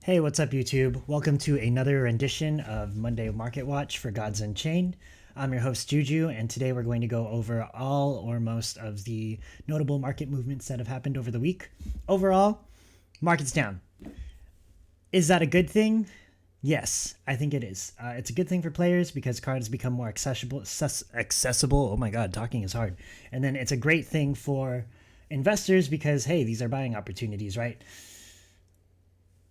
Hey, what's up, YouTube? Welcome to another rendition of Monday Market Watch for Gods Unchained. I'm your host, Juju, and today we're going to go over all or most of the notable market movements that have happened over the week. Overall, market's down. Is that a good thing? Yes, I think it is. It's a good thing for players because cards become more accessible. Oh my god, talking is hard. And then it's a great thing for investors because, hey, these are buying opportunities, right?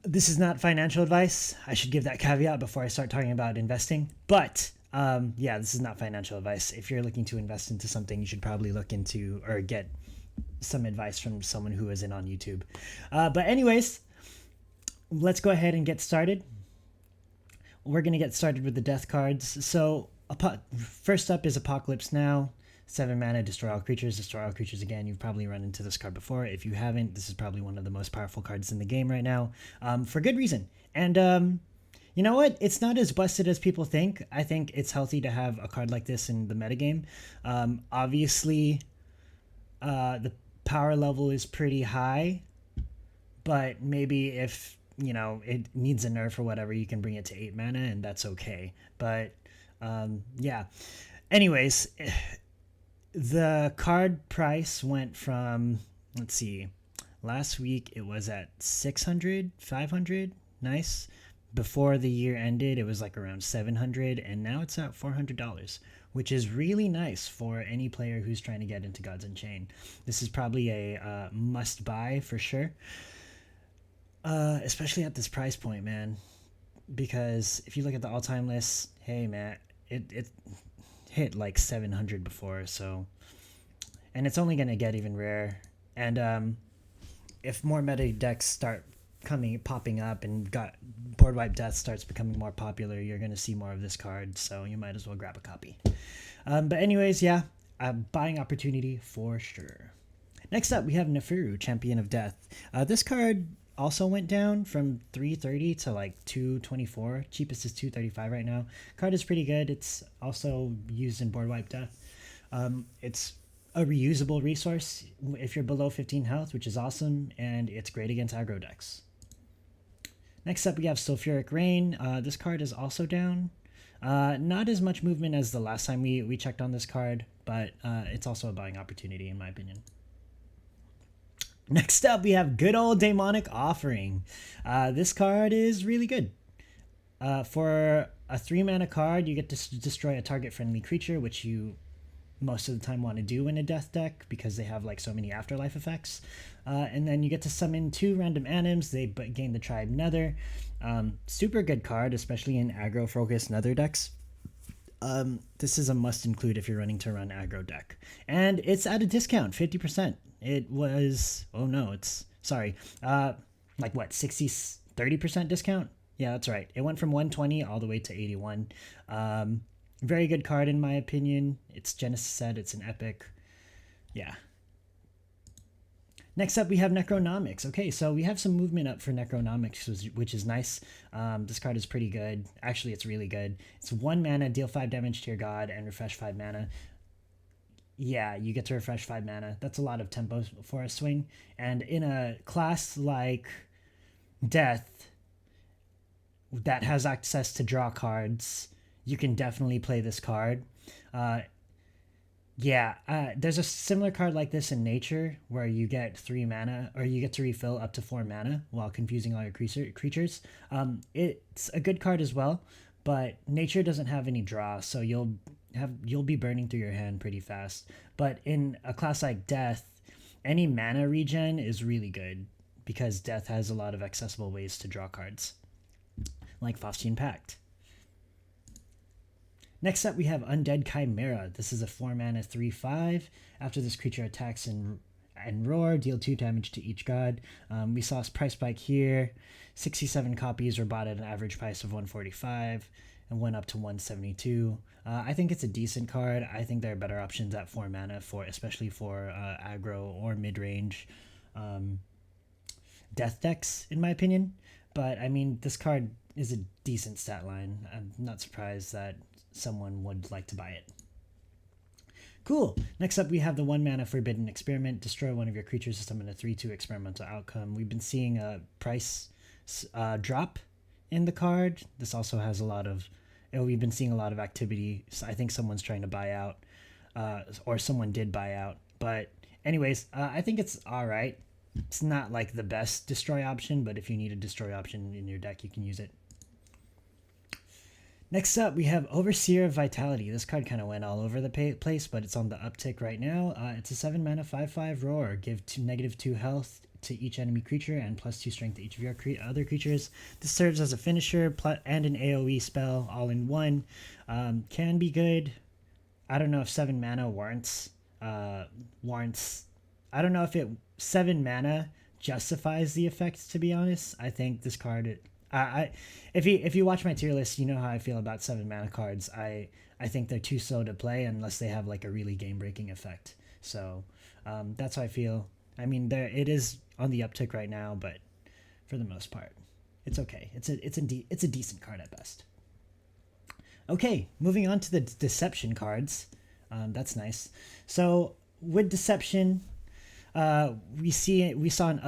This is not financial advice. I should give that caveat before I start talking about investing. But yeah, this is not financial advice. If you're looking to invest into something, you should probably look into or get some advice from someone who is in on YouTube. But anyways, let's go ahead and get started. We're going to get started with the death cards. So first up is Apocalypse Now. 7 mana, destroy all creatures. Destroy all creatures again. You've probably run into this card before. If you haven't, this is probably one of the most powerful cards in the game right now, for good reason. And you know what? It's not as busted as people think. I think it's healthy to have a card like this in the metagame. Obviously, the power level is pretty high, but maybe if, you know, it needs a nerf or whatever, you can bring it to 8 mana, and that's okay. But yeah. Anyways, the card price went from, let's see, last week it was at 600, 500. Nice. Before the year ended, it was like around 700, and now it's at $400, which is really nice for any player who's trying to get into Gods Unchained. This is probably a must buy for sure, especially at this price point, man. Because if you look at the all-time list, hey man, it hit like 700 before, so, and it's only going to get even rare. And if more meta decks start popping up and board wipe death starts becoming more popular, you're going to see more of this card, so you might as well grab a copy. But anyways, yeah, a buying opportunity for sure. Next up, we have Neferu, Champion of Death. This card also went down from 330 to like 224. Cheapest is 235 right now. Card is pretty good. It's also used in board wipe death. It's a reusable resource if you're below 15 health, which is awesome, and it's great against aggro decks. Next up, we have Sulfuric Rain. This card is also down. Not as much movement as the last time we checked on this card, but it's also a buying opportunity in my opinion. Next up, we have good old Demonic Offering. This card is really good. For a 3-mana card, you get to destroy a target friendly creature, which you most of the time want to do in a death deck because they have like so many afterlife effects. And then you get to summon 2 random anims. They gain the Tribe Nether. Super good card, especially in aggro focused Nether decks. This is a must include if you're running to run aggro deck, and it's at a discount, 50%. It was, oh no, it's, sorry, like what, 30% discount? Yeah, that's right. It went from 120 all the way to 81. Very good card in my opinion. It's Genesis set, it's an epic. Yeah. Next up, we have Necronomics. Okay, so we have some movement up for Necronomics, which is nice. This card is pretty good. Actually, it's really good. It's 1 mana, deal 5 damage to your god, and refresh 5 mana. Yeah, you get to refresh 5 mana. That's a lot of tempo for a swing. And in a class like Death that has access to draw cards, you can definitely play this card. There's a similar card like this in Nature where you get 3 mana, or you get to refill up to 4 mana while confusing all your creatures. It's a good card as well, but Nature doesn't have any draw, so you'll be burning through your hand pretty fast. But in a class like Death, any mana regen is really good because Death has a lot of accessible ways to draw cards, like Faustian Pact. Next up, we have Undead Chimera. This is a 4 mana 3/5. After this creature attacks and roar, deal 2 damage to each god. We saw a price spike here. 67 copies were bought at an average price of 145 and went up to 172. I think it's a decent card. I think there are better options at 4 mana especially for aggro or mid-range death decks, in my opinion. But I mean, this card is a decent stat line. I'm not surprised that someone would like to buy it. Cool. Next up, we have the 1 mana Forbidden Experiment. Destroy one of your creatures to summon a 3/2 experimental outcome. We've been seeing a price drop in the card. This also has a lot of, we've been seeing a lot of activity. So I think someone's trying to buy out, or someone did buy out. But anyways, I think it's all right. It's not like the best destroy option, but if you need a destroy option in your deck, you can use it. Next up, we have Overseer of Vitality. This card kind of went all over the place, but it's on the uptick right now. It's a 7 mana 5/5 roar. Give -2 health to each enemy creature and +2 strength to each of your other creatures. This serves as a finisher and an AoE spell all in one. Can be good. I don't know if 7 mana warrants. I don't know if 7 mana justifies the effect. To be honest, I think this card. If you watch my tier list, you know how I feel about 7 mana cards. I think they're too slow to play unless they have like a really game breaking effect. So that's how I feel. I mean, it is on the uptick right now, but for the most part, it's okay. It's a decent card at best. Okay, moving on to the deception cards. That's nice. So with deception, we saw an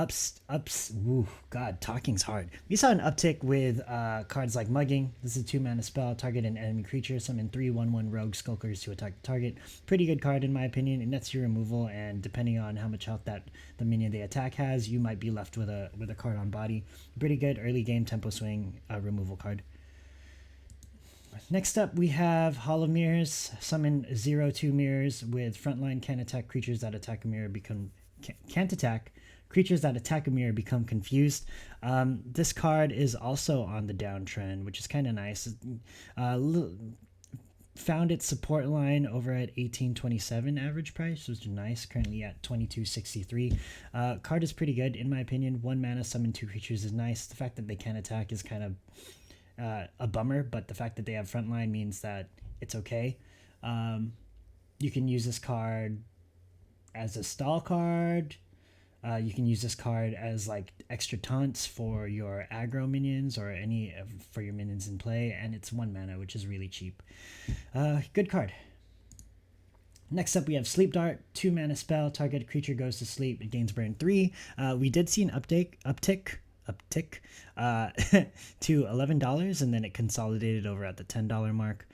talking's hard. We saw an uptick with cards like Mugging. This is a 2 mana spell. Target an enemy creature. Summon 3/1/1 rogue skulkers to attack the target. Pretty good card in my opinion. It nets your removal, and depending on how much health that the minion they attack has, you might be left with a card on body. Pretty good early game tempo swing removal card. Next up, we have Hall of Mirrors. Summon 0/2 mirrors with frontline can attack creatures that attack a mirror can't attack creatures that attack a mirror become confused. This card is also on the downtrend, which is kind of nice. Found its support line over at 18.27 average price, which is nice. Currently at 22.63. Card is pretty good in my opinion. 1 mana summon 2 creatures is nice. The fact that they can attack is kind of a bummer, but the fact that they have frontline means that it's okay. You can use this card as a stall card. You can use this card as like extra taunts for your aggro minions or for your minions in play, and it's 1 mana, which is really cheap. Good card. Next up, we have Sleep Dart, 2 mana spell. Target creature goes to sleep. It gains burn 3. We did see an uptick to $11, and then it consolidated over at the $10 mark.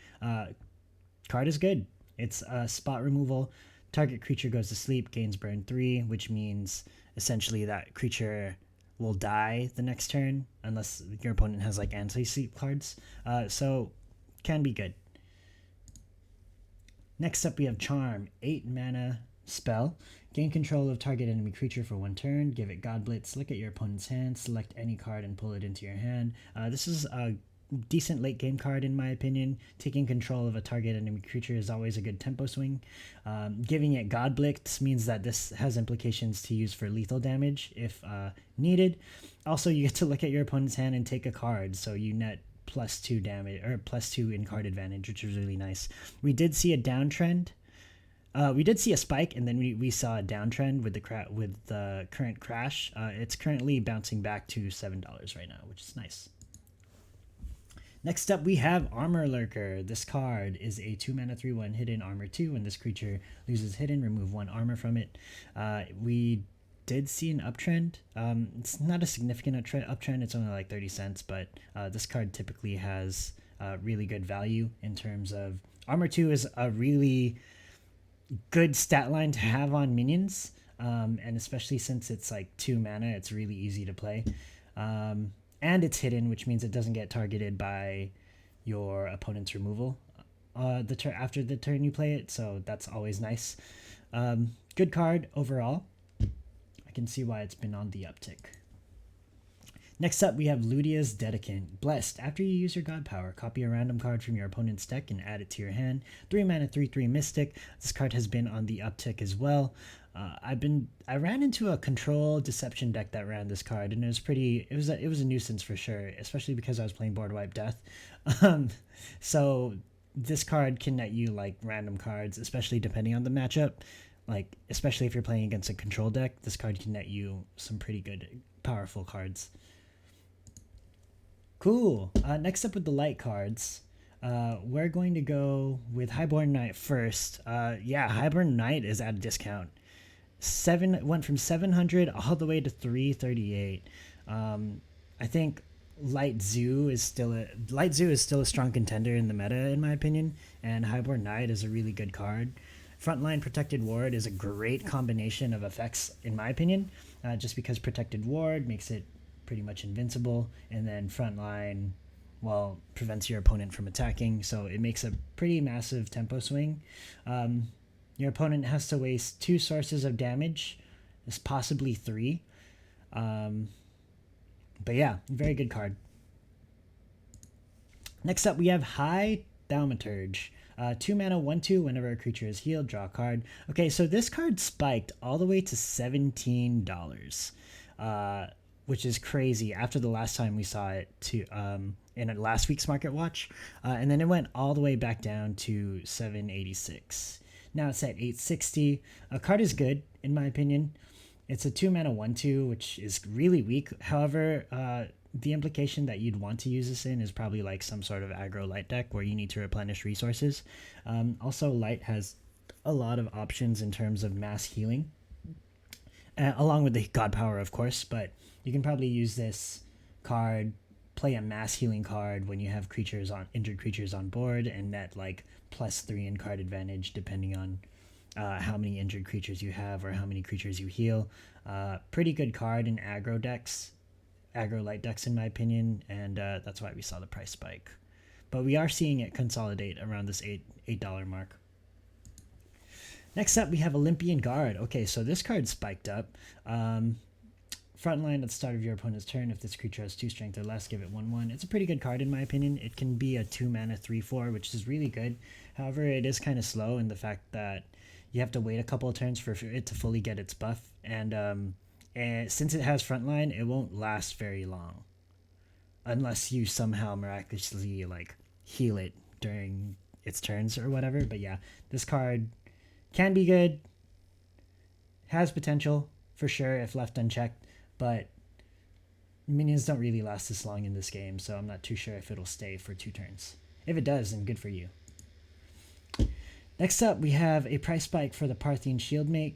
Card is good. It's spot removal. Target creature goes to sleep, gains burn 3, which means essentially that creature will die the next turn unless your opponent has like anti-sleep cards. So can be good. Next up, we have Charm, 8 mana spell. Gain control of target enemy creature for 1 turn. Give it God Blitz. Look at your opponent's hand. Select any card and pull it into your hand. This is a decent late game card in my opinion. Taking control of a target enemy creature is always a good tempo swing. Giving it God Blitz means that this has implications to use for lethal damage if needed. Also, you get to look at your opponent's hand and take a card, so you net +2 damage or +2 in card advantage, which is really nice. We did see a downtrend. We did see a spike, and then we saw a downtrend with the current crash. It's currently bouncing back to $7 right now, which is nice. Next up, we have Armor Lurker. This card is a 2 mana 3/1 hidden armor 2. When this creature loses hidden, remove 1 armor from it. We did see an uptrend. It's not a significant uptrend. It's only like 30 cents, but this card typically has really good value in terms of armor 2 is a really good stat line to have on minions, and especially since it's like 2 mana, it's really easy to play. And it's hidden, which means it doesn't get targeted by your opponent's removal after the turn you play it, so that's always nice. Good card overall. I can see why it's been on the uptick. Next up, we have Ludia's Dedicant. Blessed. After you use your god power, copy a random card from your opponent's deck and add it to your hand. 3 mana 3/3 Mystic. This card has been on the uptick as well. I ran into a control deception deck that ran this card, and it was a nuisance for sure, especially because I was playing Board Wipe Death. So this card can net you like random cards, especially depending on the matchup. Like especially if you're playing against a control deck, this card can net you some pretty good, powerful cards. Cool. Next up with the light cards, we're going to go with Highborn Knight first. Highborn Knight is at a discount. Went from 700 all the way to 338. I think Light Zoo is still a strong contender in the meta in my opinion, and Highborn Knight is a really good card. Frontline Protected Ward is a great combination of effects in my opinion, just because Protected Ward makes it pretty much invincible, and then Frontline, well, prevents your opponent from attacking, so it makes a pretty massive tempo swing. Your opponent has to waste 2 sources of damage, possibly 3. But yeah, very good card. Next up, we have High Thaumaturge. 2 mana, 1/2. Whenever a creature is healed, draw a card. Okay, so this card spiked all the way to $17, which is crazy after the last time we saw it in last week's Market Watch. And then it went all the way back down to $7.86. Now it's at $8.60. A card is good, in my opinion. It's a 2 mana 1/2, which is really weak. However, the implication that you'd want to use this in is probably like some sort of aggro light deck where you need to replenish resources. Also, light has a lot of options in terms of mass healing, along with the god power, of course. But you can probably use this card, play a mass healing card when you have injured creatures on board, and net like +3 in card advantage depending on how many injured creatures you have or how many creatures you heal. Pretty good card in aggro light decks in my opinion, and that's why we saw the price spike. But we are seeing it consolidate around this $8 mark. Next up, we have Olympian Guard. Okay, so this card spiked up. Frontline at the start of your opponent's turn. If this creature has 2 strength or less, give it 1/1. It's a pretty good card in my opinion. It can be a 2 mana 3/4, which is really good. However, it is kind of slow in the fact that you have to wait a couple of turns for it to fully get its buff. And since it has Frontline, it won't last very long. Unless you somehow miraculously like heal it during its turns or whatever. But yeah, this card can be good. Has potential for sure if left unchecked. But minions don't really last this long in this game, so I'm not too sure if it'll stay for 2 turns. If it does, then good for you. Next up, we have a price spike for the Parthian Shieldmate.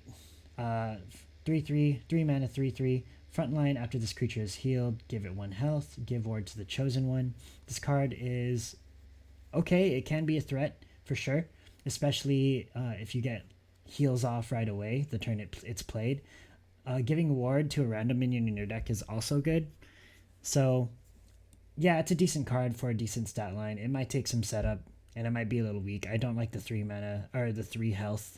3/3, 3 mana, 3/3. Frontline, after this creature is healed, give it 1 health. Give ward to the chosen one. This card is okay. It can be a threat for sure, especially if you get heals off right away the turn it's played. Giving ward to a random minion in your deck is also good. So yeah, it's a decent card for a decent stat line. It might take some setup, and it might be a little weak. I don't like the 3 mana or the 3 health,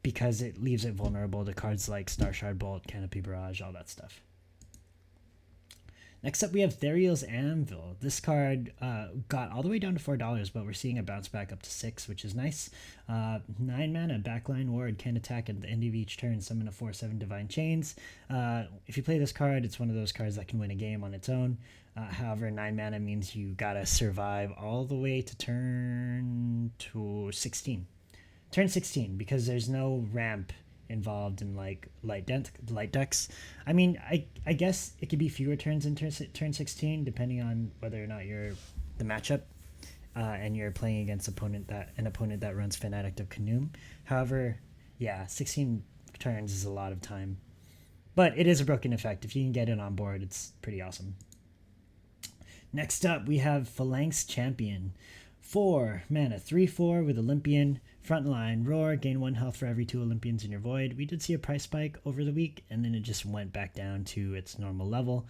because it leaves it vulnerable to cards like Starshard Bolt, Canopy Barrage, all that stuff. Next up, we have Theriel's Anvil. This card got all the way down to $4, but we're seeing a bounce back up to 6, which is nice. 9 mana, backline ward, can attack at the end of each turn, summon a 4/7 Divine Chains. If you play this card, it's one of those cards that can win a game on its own. However, 9 mana means you gotta survive all the way to turn 16. Turn 16, because there's no ramp involved in like light decks. I mean, I guess it could be fewer turns in turn 16 depending on whether or not you're the matchup, and you're playing against an opponent that runs Fanatic of Kanoom. However, yeah, 16 turns is a lot of time, but it is a broken effect. If you can get it on board, it's pretty awesome. Next up, we have Phalanx Champion. 4 mana, 3/4 with Olympian. Frontline, roar, gain 1 health for every 2 Olympians in your void. We did see a price spike over the week, and then it just went back down to its normal level.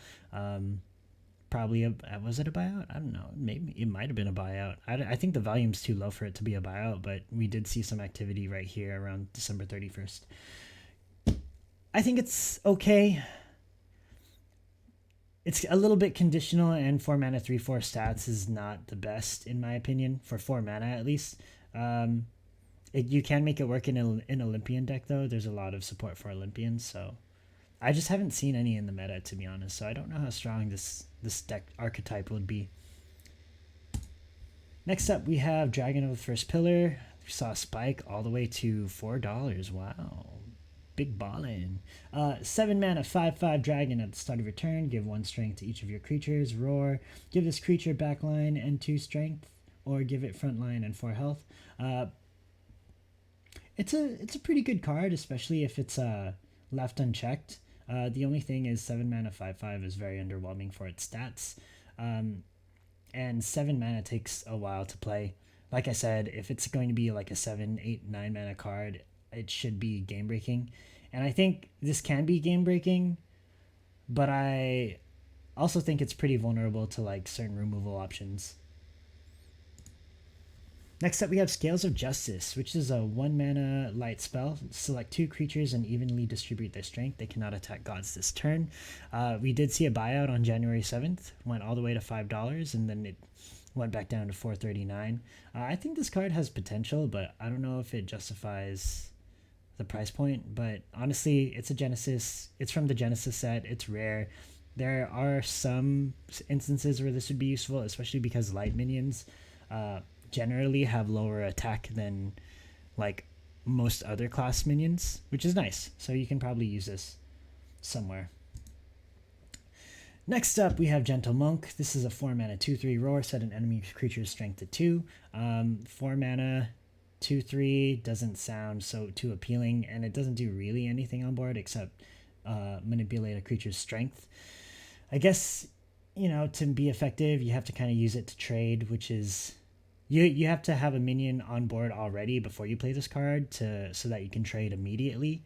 Probably was it a buyout? I don't know. Maybe it might have been a buyout. I think the volume's too low for it to be a buyout, but we did see some activity right here around December 31st. I think it's okay. It's a little bit conditional, and 4 mana 3/4 stats is not the best in my opinion for 4 mana at least. You can make it work in an Olympian deck though. There's a lot of support for Olympians, so I just haven't seen any in the meta, to be honest. So I don't know how strong this deck archetype would be. Next up, we have Dragon of the First Pillar. We saw a spike all the way to $4. Wow. Big ballin'. 7 mana, 5/5 dragon at the start of your turn. Give 1 strength to each of your creatures. Roar. Give this creature backline and 2 strength, or give it frontline and 4 health. It's a pretty good card, especially if it's left unchecked. The only thing is 7 mana 5/5 is very underwhelming for its stats. And 7 mana takes a while to play. Like I said, if it's going to be like a 7, 8, 9 mana card, it should be game breaking. And I think this can be game breaking, but I also think it's pretty vulnerable to like certain removal options. Next up, we have Scales of Justice, which is a 1 mana light spell. Select 2 creatures and evenly distribute their strength. They cannot attack gods this turn. We did see a buyout on January 7th, went all the way to $5, and then it went back down to $4.39. I think this card has potential, but I don't know if it justifies the price point. But honestly, it's a Genesis. It's from the Genesis set. It's rare. There are some instances where this would be useful, especially because light minions generally have lower attack than like most other class minions, which is nice. So you can probably use this somewhere. Next up, we have Gentle Monk. This is a 4 mana 2/3 roar. Set an enemy creature's strength to 2. 4 mana 2/3 doesn't sound so too appealing, and it doesn't do really anything on board except manipulate a creature's strength. I guess, you know, to be effective, you have to kind of use it to trade, which is you have to have a minion on board already before you play this card so that you can trade immediately.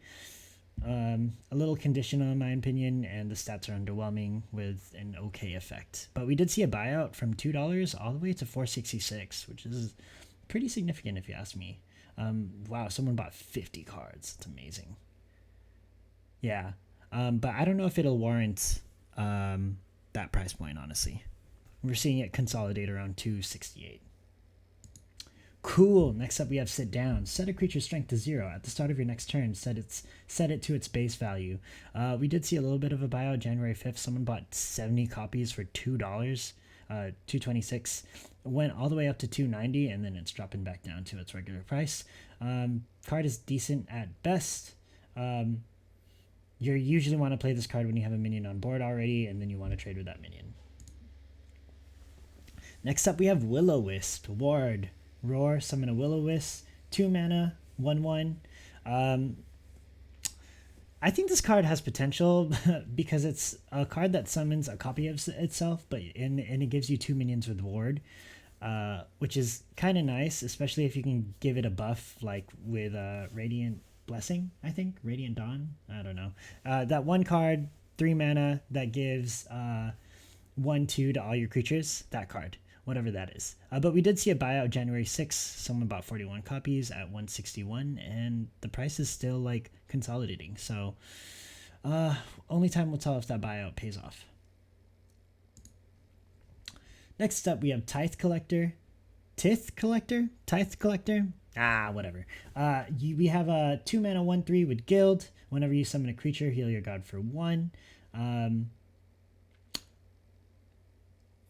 A little conditional in my opinion, and the stats are underwhelming with an okay effect. But we did see a buyout from $2 all the way to $4.66, which is pretty significant if you ask me. Wow, someone bought 50 cards. It's amazing. Yeah, but I don't know if it'll warrant that price point, honestly. We're seeing it consolidate around $2.68. Cool. Next up, we have Sit Down. Set a creature's strength to 0. At the start of your next turn, set it to its base value. We did see a little bit of a buyout January 5th. Someone bought 70 copies for $2, $2.26. Went all the way up to $2.90, and then it's dropping back down to its regular price. Card is decent at best. You usually want to play this card when you have a minion on board already, and then you want to trade with that minion. Next up, we have Will-O-Wisp. Ward. Roar, summon a Will-O-Wisp, 2 mana, 1/1. I think this card has potential because it's a card that summons a copy of itself, and it gives you 2 minions with Ward, which is kind of nice, especially if you can give it a buff like with Radiant Blessing, I think. Radiant Dawn? I don't know. That one card, 3 mana, that gives 1/2 to all your creatures, that card. Whatever that is. But we did see a buyout January 6th. Someone bought 41 copies at $161, and the price is still like consolidating. So only time will tell if that buyout pays off. Next up, we have Tithe Collector. Tithe Collector? Whatever. We have a 2 mana 1/3 with Guild. Whenever you summon a creature, heal your god for 1.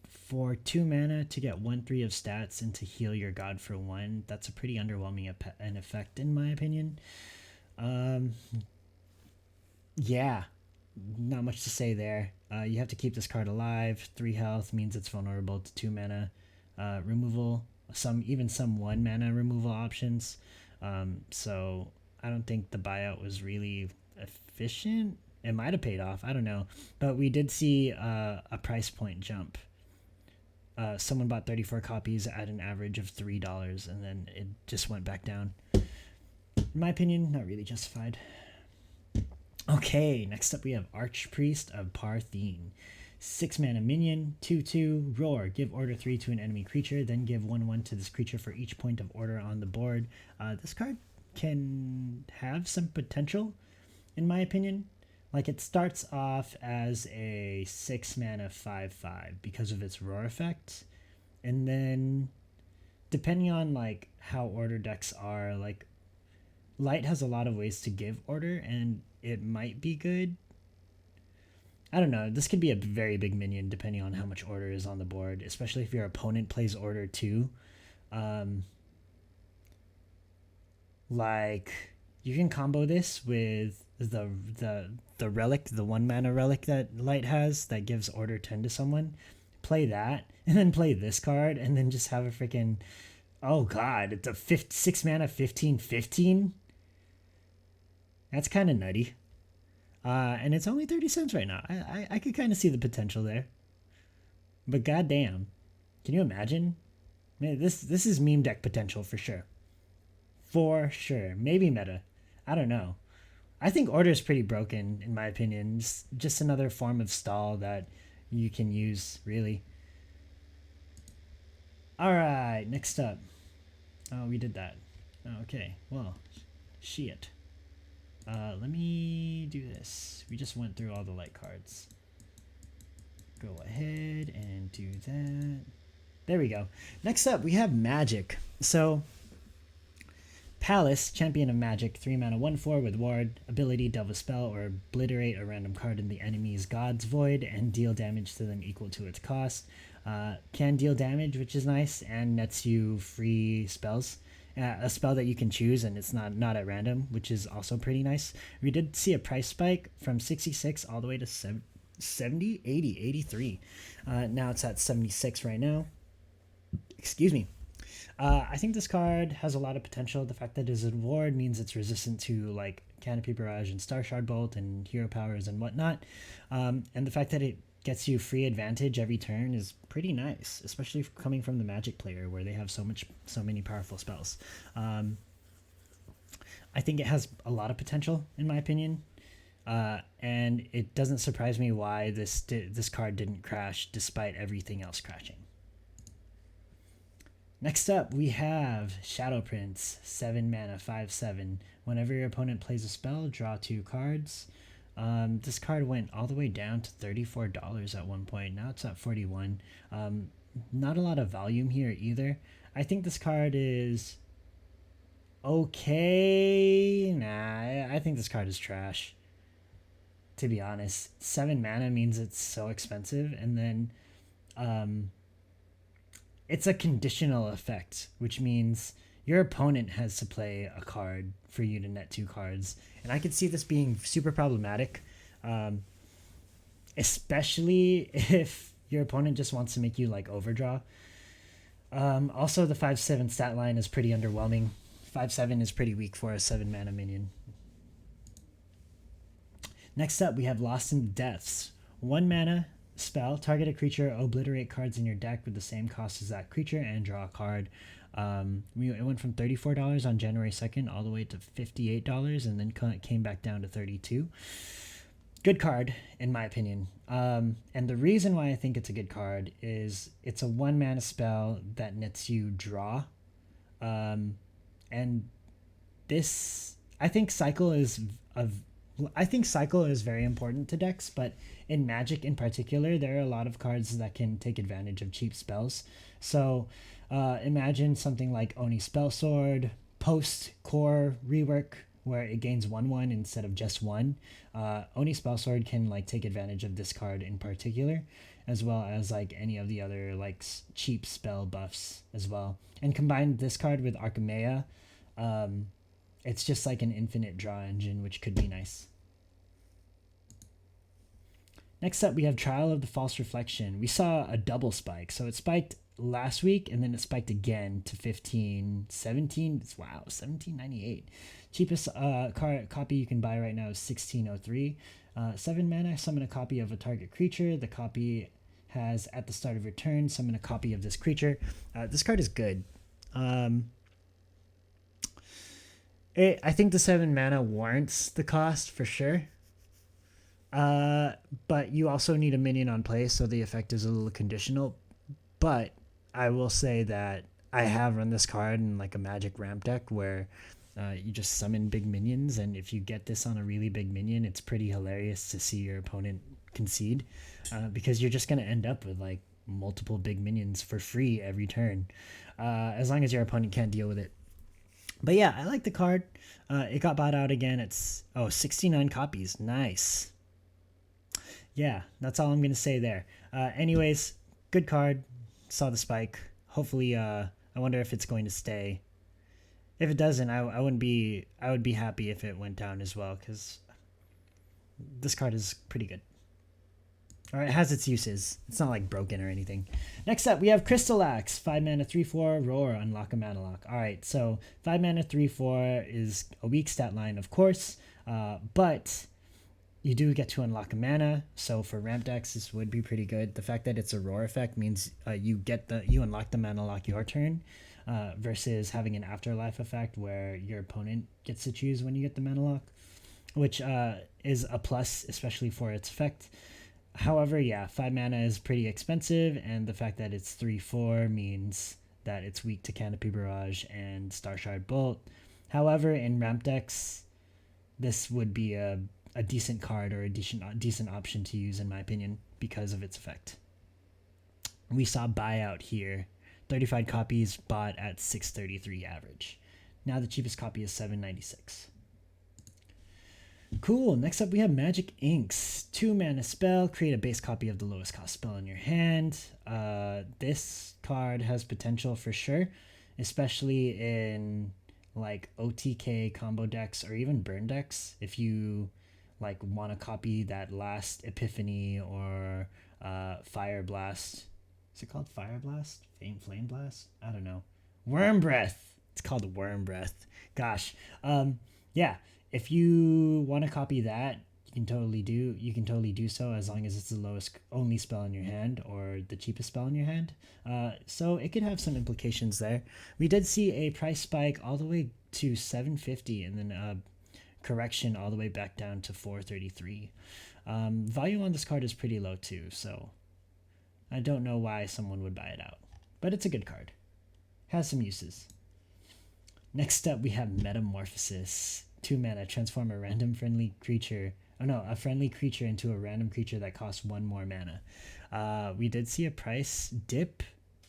For 2 mana to get 1/3 of stats and to heal your god for 1, that's a pretty underwhelming an effect in my opinion. Yeah, not much to say there. You have to keep this card alive. 3 health means it's vulnerable to 2 mana removal, some 1 mana removal options. So I don't think the buyout was really efficient. It might have paid off, I don't know, but we did see a price point jump. Someone bought 34 copies at an average of $3, and then it just went back down. In my opinion, not really justified. Okay, next up we have Archpriest of Parthene. 6 mana minion, 2/2, roar. Give order 3 to an enemy creature, then give 1/1 to this creature for each point of order on the board. This card can have some potential, in my opinion. Like, it starts off as a 6 mana 5/5 because of its roar effect. And then, depending on, like, how order decks are, like, Light has a lot of ways to give order, and it might be good. I don't know. This could be a very big minion depending on how much order is on the board, especially if your opponent plays order too. Like, you can combo this with the relic, the 1 mana relic that Light has that gives order 10 to someone. Play that, and then play this card, and then just have a freaking, oh god, it's a 6 mana 15/15. That's kind of nutty. And it's only 30 cents right now. I could kind of see the potential there. But goddamn, can you imagine? Man, this is meme deck potential for sure. For sure. Maybe meta. I don't know. I think order is pretty broken in my opinion. Just another form of stall that you can use, really. All right, next up. Oh, we did that. Okay, well, shit. Let me do this. We just went through all the light cards. Go ahead and do that. There we go. Next up, we have Magic. So, Palace, Champion of Magic, 3 mana, 1/4 with Ward, ability, delve a spell, or obliterate a random card in the enemy's God's Void and deal damage to them equal to its cost. Can deal damage, which is nice, and nets you free spells. A spell that you can choose, and it's not at random, which is also pretty nice. We did see a price spike from 66 all the way to 70, 80, 83. Now it's at 76 right now. Excuse me. I think this card has a lot of potential. The fact that it is a ward means it's resistant to like Canopy Barrage and Star Shard Bolt and Hero Powers and whatnot. And the fact that it gets you free advantage every turn is pretty nice, especially coming from the Magic player where they have so many powerful spells. I think it has a lot of potential in my opinion. And it doesn't surprise me why this card didn't crash despite everything else crashing. Next up, we have Shadow Prince, 7 mana, 5/7. Whenever your opponent plays a spell, draw 2 cards. This card went all the way down to $34 at one point. Now it's at $41. Not a lot of volume here either. I think this card is okay. Nah, I think this card is trash, to be honest. 7 mana means it's so expensive, and then it's a conditional effect, which means your opponent has to play a card for you to net 2 cards. And I could see this being super problematic, especially if your opponent just wants to make you like overdraw. Also, the 5/7 stat line is pretty underwhelming. 5/7 is pretty weak for a 7 mana minion. Next up, we have Lost in the Depths. 1 mana spell, target a creature, obliterate cards in your deck with the same cost as that creature, and draw a card. It went from $34 on January 2nd all the way to $58, and then came back down to $32. Good card, in my opinion. And the reason why I think it's a good card is it's a 1 mana spell that nets you draw. And this, I think Cycle is very important to decks, but in Magic in particular, there are a lot of cards that can take advantage of cheap spells. So imagine something like Oni Spellsword, Post Core Rework, where it gains 1/1 instead of just 1. Oni Spellsword can like take advantage of this card in particular, as well as like any of the other like cheap spell buffs as well. And combine this card with Archimea, it's just like an infinite draw engine, which could be nice. Next up, we have Trial of the False Reflection. We saw a double spike. So it spiked last week, and then it spiked again to 15.17. Wow, 17.98. Cheapest copy you can buy right now is 16.03. 7 mana, summon a copy of a target creature. The copy has, at the start of your turn, summon a copy of this creature. This card is good. I think the 7 mana warrants the cost for sure. But you also need a minion on play, so the effect is a little conditional. But I will say that I have run this card in like a Magic ramp deck where you just summon big minions, and if you get this on a really big minion, it's pretty hilarious to see your opponent concede, because you're just going to end up with like multiple big minions for free every turn, as long as your opponent can't deal with it. But yeah, I like the card. It got bought out again. It's 69 copies. Nice. Yeah, that's all I'm going to say there. Anyways, good card. Saw the spike. Hopefully, I wonder if it's going to stay. If it doesn't, I would be happy if it went down as well, because this card is pretty good. Or it has its uses. It's not like broken or anything. Next up, we have Crystal Axe. 5 mana, 3/4, roar, unlock a mana lock. Alright, so 5 mana, 3/4 is a weak stat line, of course. But You do get to unlock a mana, so for ramp decks this would be pretty good. The fact that it's a roar effect means you unlock the mana lock your turn, versus having an afterlife effect where your opponent gets to choose when you get the mana lock, which is a plus, especially for its effect. However, yeah, 5 mana is pretty expensive, and the fact that it's 3/4 means that it's weak to Canopy Barrage and Star Shard Bolt. However, in ramp decks, this would be a decent card or a decent option to use, in my opinion, because of its effect. We saw buyout here. 35 copies bought at 633 average. Now the cheapest copy is 796. Cool. Next up, we have Magic Inks. 2 mana spell. Create a base copy of the lowest cost spell in your hand. This card has potential for sure, especially in like OTK combo decks or even burn decks. If you like want to copy that last Epiphany or Fire Blast. Is it called Fire Blast? Flame Blast? I don't know. Worm Breath. It's called Worm Breath. Gosh. Yeah. If you want to copy that, you can totally do so, as long as it's the lowest only spell in your hand or the cheapest spell in your hand. So it could have some implications there. We did see a price spike all the way to 750 and then a correction all the way back down to 433. Value on this card is pretty low too, so I don't know why someone would buy it out. But it's a good card. Has some uses. Next up, we have Metamorphosis. 2 mana, transform a friendly creature into a random creature that costs 1 more mana. We did see a price dip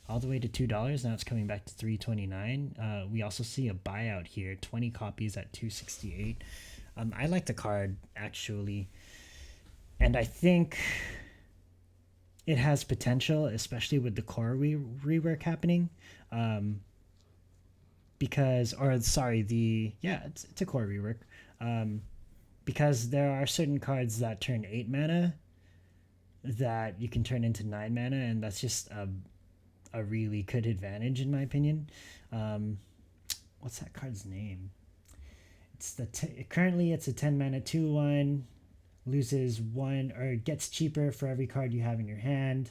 all the way to $2. Now it's coming back to $3.29. We also see a buyout here, 20 copies at $2.68. I like the card, actually. And I think it has potential, especially with the core rework happening. It's a core rework. Because there are certain cards that turn 8 mana that you can turn into 9 mana, and that's just a really good advantage, in my opinion. What's that card's name? Currently it's a 10 mana 2/1, loses 1 or gets cheaper for every card you have in your hand,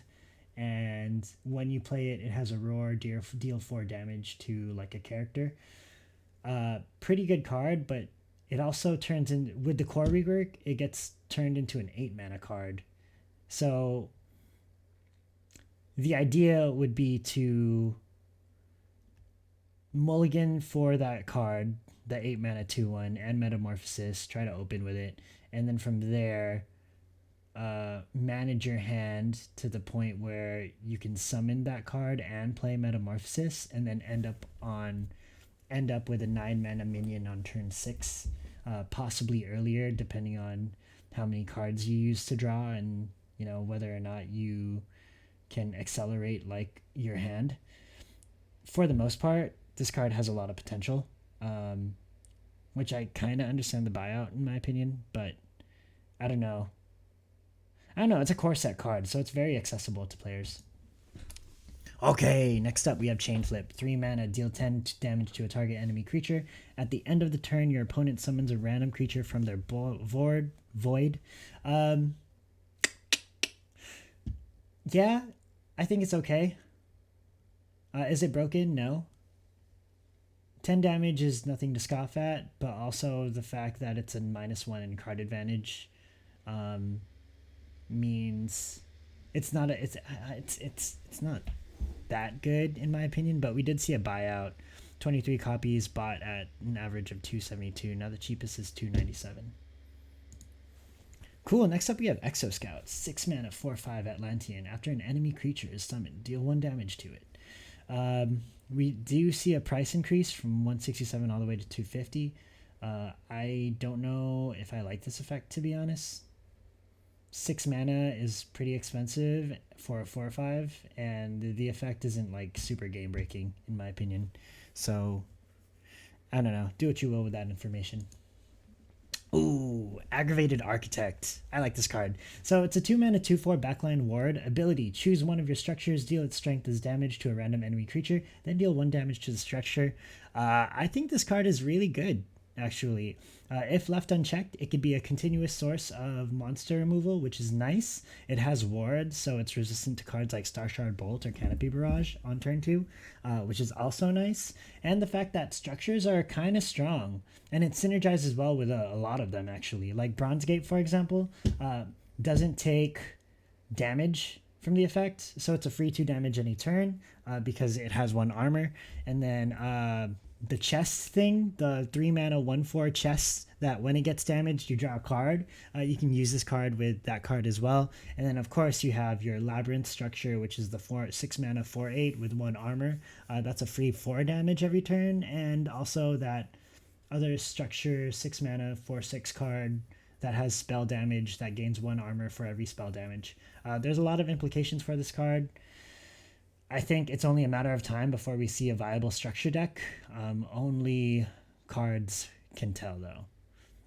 and when you play it, it has a roar, deal 4 damage to like a character. Pretty good card, but it also turns in, with the core rework, it gets turned into an 8 mana card. So the idea would be to mulligan for that card, the 8 mana 2/1 and Metamorphosis, try to open with it, and then from there manage your hand to the point where you can summon that card and play Metamorphosis, and then end up with a 9 mana minion on turn 6, possibly earlier, depending on how many cards you use to draw and whether or not you can accelerate like your hand. For the most part, this card has a lot of potential, which I kind of understand the buyout, in my opinion, but I don't know. It's a core set card, so it's very accessible to players. Okay, next up we have Chain Flip. 3 mana, deal 10 damage to a target enemy creature. At the end of the turn, your opponent summons a random creature from their void. Yeah, I think it's okay. Is it broken? No. 10 damage is nothing to scoff at, but also the fact that it's a -1 in card advantage means it's not that good, in my opinion. But we did see a buyout, 23 copies bought at an average of 272. Now the cheapest is 297. Cool. Next up we have Exo Scout. 6 mana 4/5 Atlantean. After an enemy creature is summoned, deal 1 damage to it. We do see a price increase from 167 all the way to 250. I don't know if I like this effect, to be honest. 6 mana is pretty expensive for a 4/5, and the effect isn't like super game breaking, in my opinion. So I don't know. Do what you will with that information. Ooh, Aggravated Architect. I like this card. So it's a 2 mana 2/4 backline ward. Ability: choose one of your structures, deal its strength as damage to a random enemy creature, then deal 1 damage to the structure. I think this card is really good. actually. If left unchecked, it could be a continuous source of monster removal, which is nice. It has wards, so it's resistant to cards like Star Shard Bolt or Canopy Barrage on turn 2, which is also nice. And the fact that structures are kind of strong, and it synergizes well with a lot of them, actually. Like Bronze Gate, for example, doesn't take damage from the effect, so it's a free 2 damage any turn because it has 1 armor. And then the chest thing, the 3 mana 1/4 chest, that when it gets damaged you draw a card. You can use this card with that card as well. And then of course you have your Labyrinth structure, which is the 6 mana 4/8 with 1 armor. That's a free 4 damage every turn. And also that other structure 6 mana 4/6 card that has spell damage that gains 1 armor for every spell damage. There's a lot of implications for this card. I think it's only a matter of time before we see a viable structure deck. Only cards can tell, though.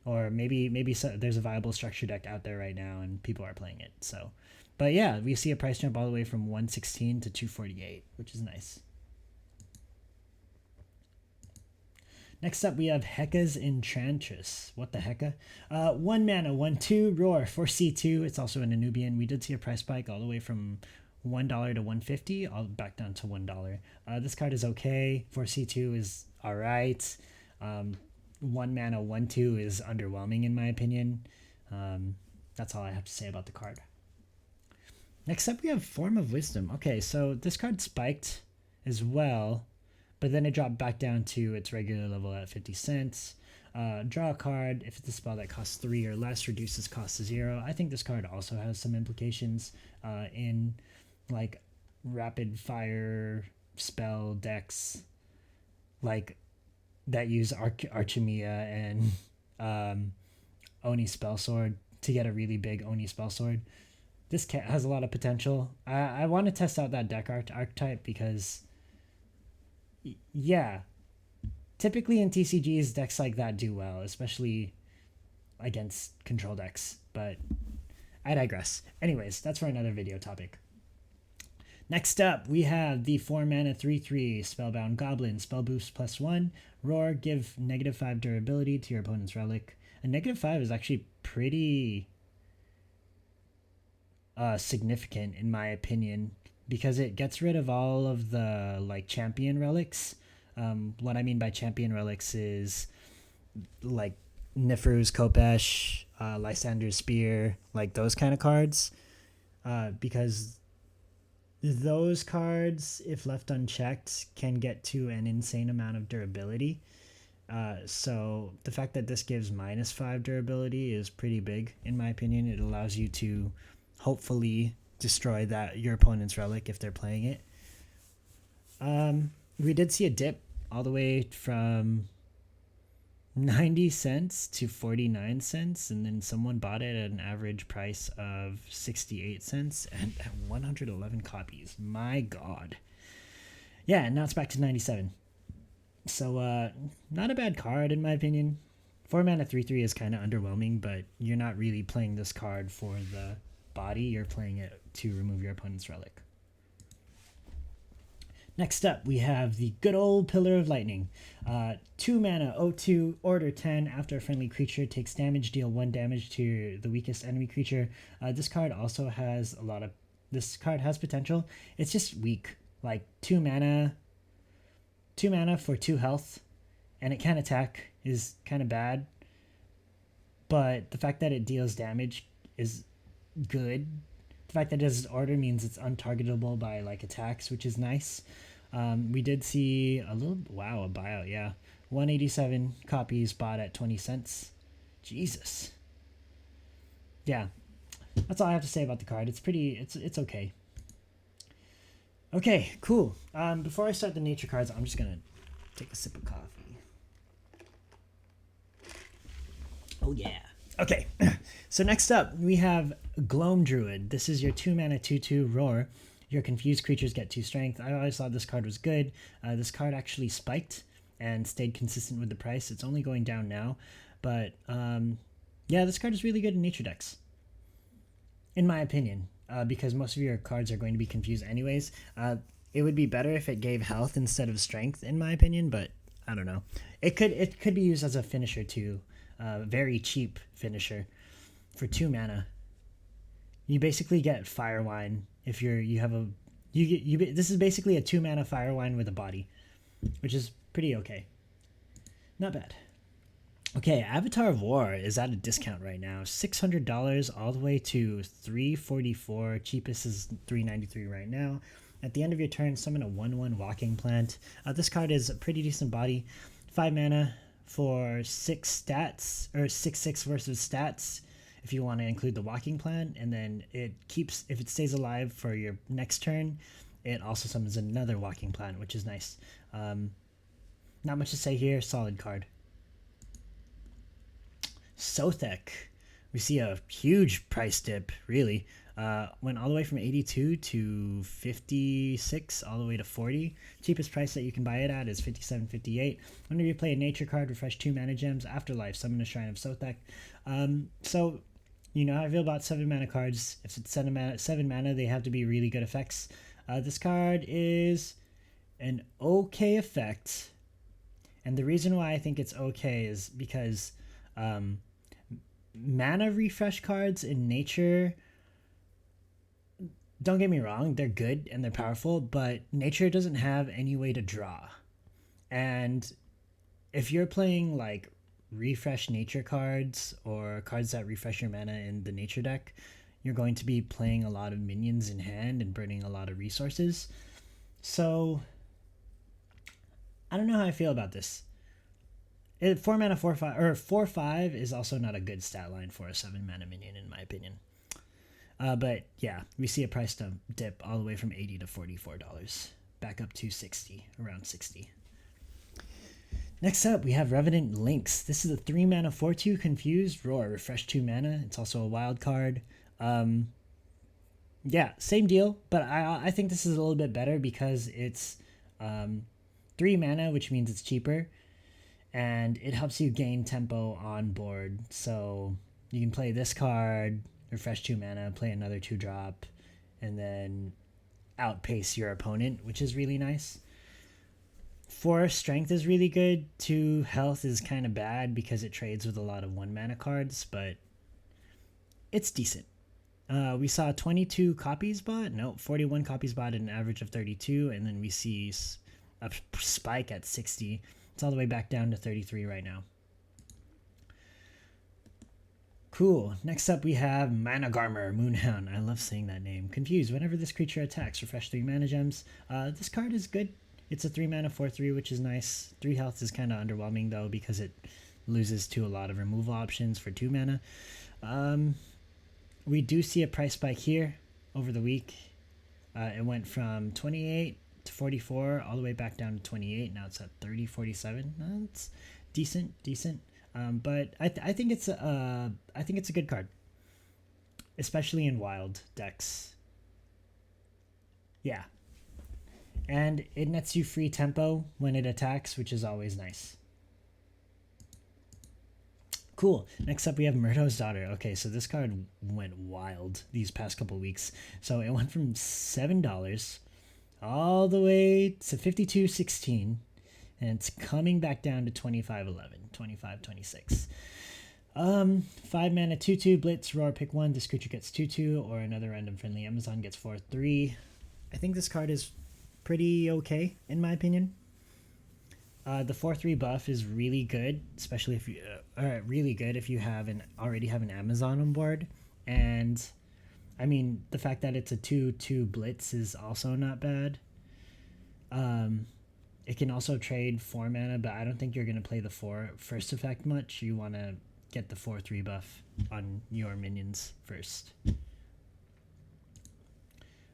Or maybe there's a viable structure deck out there right now and people are playing it. So, but yeah, we see a price jump all the way from 116 to 248, which is nice. Next up, we have Heka's Enchantress. What the hecka? 1 mana, 1/2, Roar for C2. It's also an Anubian. We did see a price spike all the way from $1 to $150, all back down to $1. This card is okay. For C2 is all right. 1 mana, 1/2 is underwhelming in my opinion. That's all I have to say about the card. Next up, we have Form of Wisdom. Okay, so this card spiked as well, but then it dropped back down to its regular level at 50 cents. Draw a card. If it's a spell that costs 3 or less, reduces cost to 0. I think this card also has some implications in like rapid fire spell decks like that use Archimia and Oni Spellsword to get a really big Oni Spellsword. This has a lot of potential. I want to test out that deck archetype because yeah, typically in TCGs, decks like that do well, especially against control decks, but I digress. Anyways, that's for another video topic. Next up, we have the 4 mana 3/3 Spellbound Goblin. Spell boost +1. Roar, give -5 durability to your opponent's relic. A -5 is actually pretty significant in my opinion, because it gets rid of all of the like champion relics. What I mean by champion relics is like Nifru's Kopesh, Lysander's Spear, like those kind of cards. Because those cards, if left unchecked, can get to an insane amount of durability. So the fact that this gives -5 durability is pretty big in my opinion. It allows you to hopefully destroy your opponent's relic if they're playing it. We did see a dip all the way from 90 cents to 49 cents, and then someone bought it at an average price of 68 cents and 111 copies. My god. Yeah, and now it's back to 97. So not a bad card in my opinion. 4 mana 3/3 is kind of underwhelming, but you're not really playing this card for the body, you're playing it to remove your opponent's relic. Next up, we have the good old Pillar of Lightning. 2 mana, 0/2, order 10. After a friendly creature takes damage, deal 1 damage to the weakest enemy creature. This card also has this card has potential. It's just weak. Like 2 mana for 2 health, and it can attack is kind of bad. But the fact that it deals damage is good. The fact that it does order means it's untargetable by like attacks, which is nice. We did see a buyout, yeah. 187 copies bought at 20 cents. Jesus. Yeah. That's all I have to say about the card. It's okay. Okay, cool. Before I start the nature cards, I'm just gonna take a sip of coffee. Oh yeah. Okay, so next up, we have Gloam Druid. This is your 2 mana 2/2 Roar. Your confused creatures get 2 strength. I always thought this card was good. This card actually spiked and stayed consistent with the price. It's only going down now. But yeah, this card is really good in nature decks, in my opinion, because most of your cards are going to be confused anyways. It would be better if it gave health instead of strength, in my opinion, but I don't know. It could be used as a finisher too. Very cheap finisher for 2 mana. You basically get fire wine if you have a this is basically a 2 mana fire wine with a body, which is pretty okay. Not bad. Okay, Avatar of War is at a discount right now. $600 all the way to $344. Cheapest is $393 right now. At the end of your turn, summon a 1/1 Walking Plant. This card is a pretty decent body. 5 mana for 6 stats, or 6/6 versus stats if you want to include the Walking Plant. And then it keeps, if it stays alive for your next turn, it also summons another Walking Plant, which is nice. Not much to say here. Solid card. Sothek, we see a huge price dip, really. Went all the way from 82 to 56, all the way to 40. Cheapest price that you can buy it at is 57.58. Whenever you play a nature card, refresh 2 mana gems. Afterlife, summon a Shrine of Sothek. So, you know how I feel about 7 mana cards. If it's 7 mana, they have to be really good effects. This card is an okay effect. And the reason why I think it's okay is because mana refresh cards in nature, don't get me wrong, they're good and they're powerful, but nature doesn't have any way to draw. And if you're playing like refresh nature cards or cards that refresh your mana in the nature deck, you're going to be playing a lot of minions in hand and burning a lot of resources. So I don't know how I feel about this. 4 mana 4/5 or 4/5 is also not a good stat line for a 7 mana minion in my opinion. But yeah, we see a price dip all the way from $80 to $44, back up to 60, around 60. Next up, we have Revenant Lynx. This is a 3 mana 4/2 Confused Roar, refresh 2 mana. It's also a wild card. Yeah, same deal, but I think this is a little bit better because it's 3 mana, which means it's cheaper, and it helps you gain tempo on board. So you can play this card, refresh 2 mana, play another 2-drop, and then outpace your opponent, which is really nice. 4 strength is really good. 2 health is kind of bad because it trades with a lot of 1 mana cards, but it's decent. We saw 22 copies bought. No, 41 copies bought at an average of 32, and then we see a spike at 60. It's all the way back down to 33 right now. Cool. Next up, we have Managarmr, Moonhound. I love saying that name. Confused. Whenever this creature attacks, refresh 3 mana gems. This card is good. It's a 3 mana 4/3, which is nice. 3 health is kind of underwhelming, though, because it loses to a lot of removal options for 2 mana. We do see a price spike here over the week. It went from 28 to 44, all the way back down to 28. Now it's at 30.47. It's decent. But I think it's a good card, especially in wild decks. Yeah, and it nets you free tempo when it attacks, which is always nice. Cool. Next up, we have Murdo's Daughter. Okay, so this card went wild these past couple weeks. So it went from $7 all the way to 52.16, and it's coming back down to 25.11, 25.26. 5 mana 2/2 Blitz Roar, pick 1. This creature gets 2/2, or another random friendly Amazon gets 4/3. I think this card is pretty okay in my opinion. The 4/3 buff is really good, especially if you really good if you already have an Amazon on board. And I mean, the fact that it's a 2/2 Blitz is also not bad. It can also trade 4 mana, but I don't think you're going to play the first effect much. You want to get the 4/3 buff on your minions first.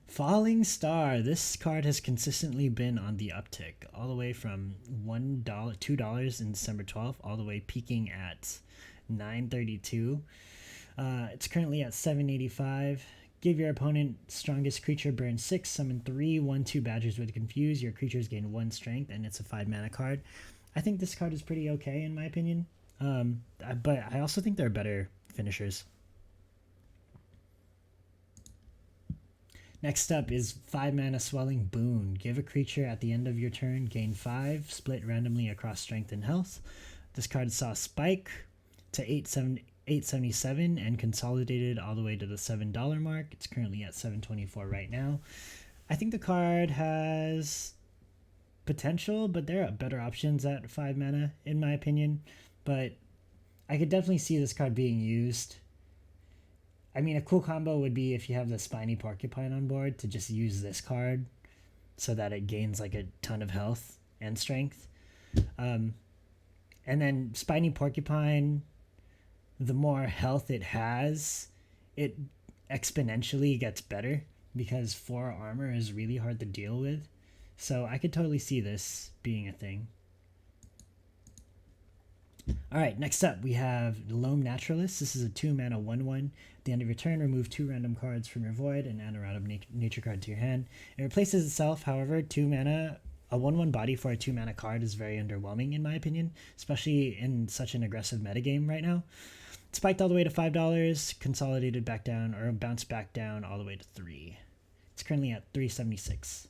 Falling Star. This card has consistently been on the uptick, all the way from $2 in December 12th, all the way peaking at $9.32. It's currently at $7.85. Give your opponent strongest creature burn 6, summon 3 1/2 Badgers with Confuse. Your creatures gain 1 strength, and it's a 5 mana card. I think this card is pretty okay in my opinion, but I also think there are better finishers. Next up is 5 mana Swelling Boon. Give a creature at the end of your turn, gain 5, split randomly across strength and health. This card saw spike to 877 and consolidated all the way to the $7 mark. It's currently at $7.24 right now. I think the card has potential, but there are better options at 5 mana, in my opinion. But I could definitely see this card being used. I mean, a cool combo would be if you have the Spiny Porcupine on board to just use this card so that it gains like a ton of health and strength. And then Spiny Porcupine, the more health it has, it exponentially gets better because 4 armor is really hard to deal with. So I could totally see this being a thing. All right, next up we have Loam Naturalist. This is a 2 mana 1/1. At the end of your turn, remove 2 random cards from your void and add a random nature card to your hand. It replaces itself, however, 2 mana. A 1/1 body for a 2 mana card is very underwhelming in my opinion, especially in such an aggressive metagame right now. It spiked all the way to $5, consolidated back down, or bounced back down all the way to 3. It's currently at 376.